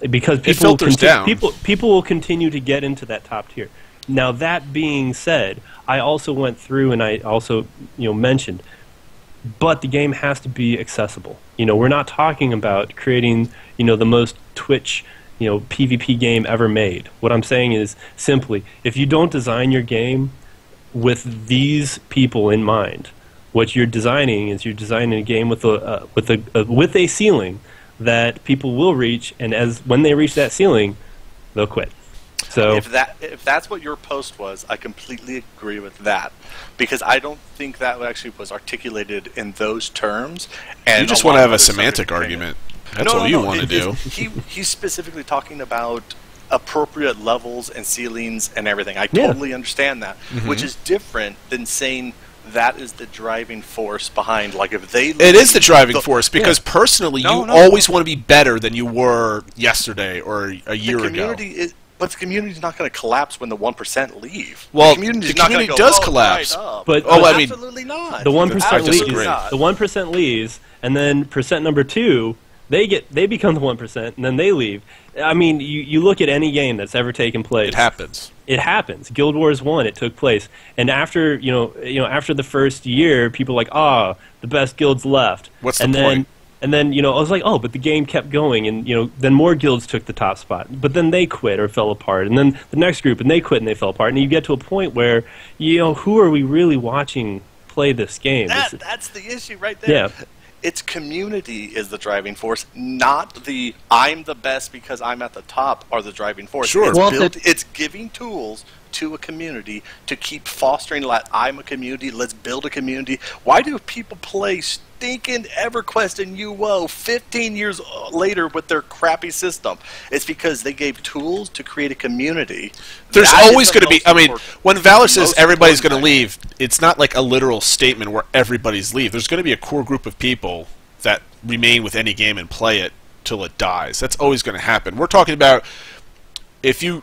because people will continue to get into that top tier. Now, that being said, I also went through and I also mentioned, but the game has to be accessible. We're not talking about creating, the most Twitch, PvP game ever made. What I'm saying is simply, if you don't design your game with these people in mind, what you're designing is you're designing a game with a ceiling that people will reach, and when they reach that ceiling, they'll quit. So if that's what your post was, I completely agree with that, because I don't think that actually was articulated in those terms. And you just want to have a semantic argument. That's all you want to do. He's specifically talking about appropriate levels and ceilings and everything. I totally understand that, which is different than saying that is the driving force behind, like, if they... It is the driving force, because personally, you always want to be better than you were yesterday or a year ago. But the community's not going to collapse when the 1% leave. Well, the community does collapse. But absolutely not. The 1% leaves. The 1% leaves, and then percent number 2, they become the 1%, and then they leave. I mean, you look at any game that's ever taken place. It happens. It happens. Guild Wars 1, it took place, and after after the first year, people were like, the best guilds left. What's the point? And then, I was like, but the game kept going, and, then more guilds took the top spot. But then they quit or fell apart. And then the next group, and they quit and they fell apart. And you get to a point where, who are we really watching play this game? That's the issue right there. Yeah. It's community is the driving force, not the I'm the best because I'm at the top are the driving force. Sure. It's giving tools to a community to keep fostering, like, I'm a community, let's build a community. Why do people play stinking EverQuest and UO 15 years later with their crappy system? It's because they gave tools to create a community. There's always going to be, I mean, when Valor says everybody's going to leave, it's not like a literal statement where everybody's leave. There's going to be a core group of people that remain with any game and play it till it dies. That's always going to happen. We're talking about the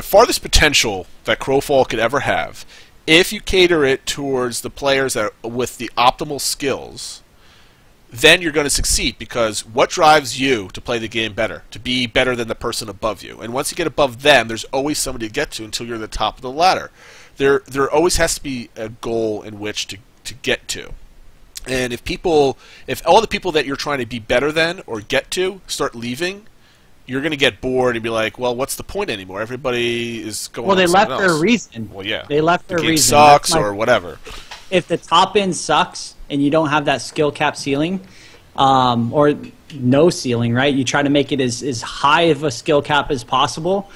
farthest potential that Crowfall could ever have, if you cater it towards the players that are with the optimal skills, then you're going to succeed, because what drives you to play the game better? To be better than the person above you. And once you get above them, there's always somebody to get to until you're at the top of the ladder. There always has to be a goal in which to get to. And if all the people that you're trying to be better than or get to start leaving, you're going to get bored and be like, well, what's the point anymore? Everybody is going. Well, they left for a reason. Well, yeah. They left for a reason. Sucks or whatever. If the top end sucks and you don't have that skill cap ceiling, or no ceiling, right? You try to make it as high of a skill cap as possible.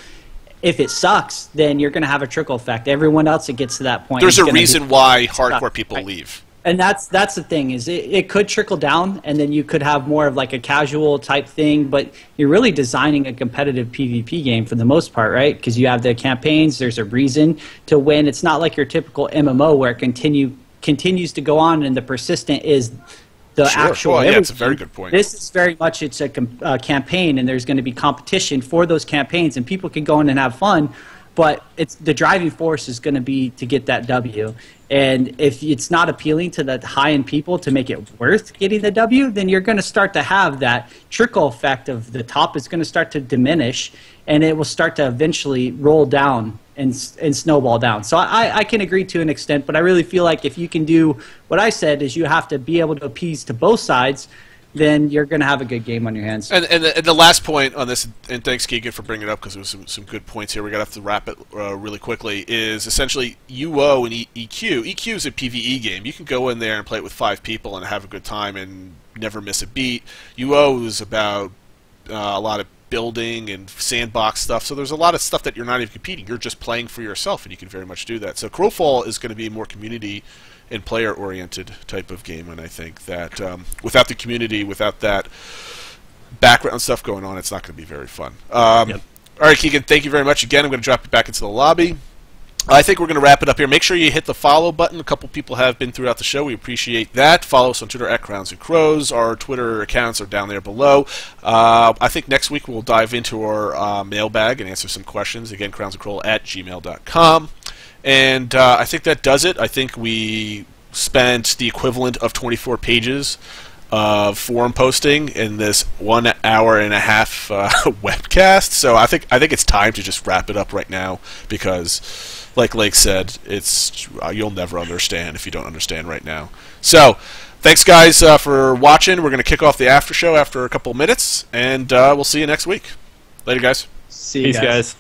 If it sucks, then you're going to have a trickle effect. Everyone else that gets to that point. There's a reason why hardcore people leave. And that's the thing, is it could trickle down, and then you could have more of like a casual type thing, but you're really designing a competitive PvP game for the most part, right? Because you have the campaigns, there's a reason to win. It's not like your typical MMO where it continues to go on and the persistent is the actual. Well, yeah, it's a very good point. This is very much, it's a campaign, and there's going to be competition for those campaigns, and people can go in and have fun, but it's the driving force is going to be to get that W. And if it's not appealing to the high-end people to make it worth getting the W, then you're going to start to have that trickle effect of the top is going to start to diminish, and it will start to eventually roll down and snowball down. So I can agree to an extent, but I really feel like if you can do what I said, is you have to be able to appease to both sides, then you're going to have a good game on your hands. And the last point on this, and thanks, Keegan, for bringing it up, because there was some good points here. We're going to have to wrap it really quickly, is essentially UO and EQ. EQ is a PvE game. You can go in there and play it with 5 people and have a good time and never miss a beat. UO is about a lot of building and sandbox stuff, so there's a lot of stuff that you're not even competing. You're just playing for yourself, and you can very much do that. So Crowfall is going to be more community and player-oriented type of game, and I think that without the community, without that background stuff going on, it's not going to be very fun. All right, Keegan, thank you very much again. I'm going to drop you back into the lobby. I think we're going to wrap it up here. Make sure you hit the follow button. A couple people have been throughout the show. We appreciate that. Follow us on Twitter at Crowns and Crows. Our Twitter accounts are down there below. I think next week we'll dive into our mailbag and answer some questions. Again, crownsandcrowl@gmail.com. And I think that does it. I think we spent the equivalent of 24 pages of forum posting in this 1 hour and a half webcast. So I think it's time to just wrap it up right now, because, like Lake said, it's you'll never understand if you don't understand right now. So thanks, guys, for watching. We're going to kick off the after show after a couple minutes, and we'll see you next week. Later, guys. See you guys.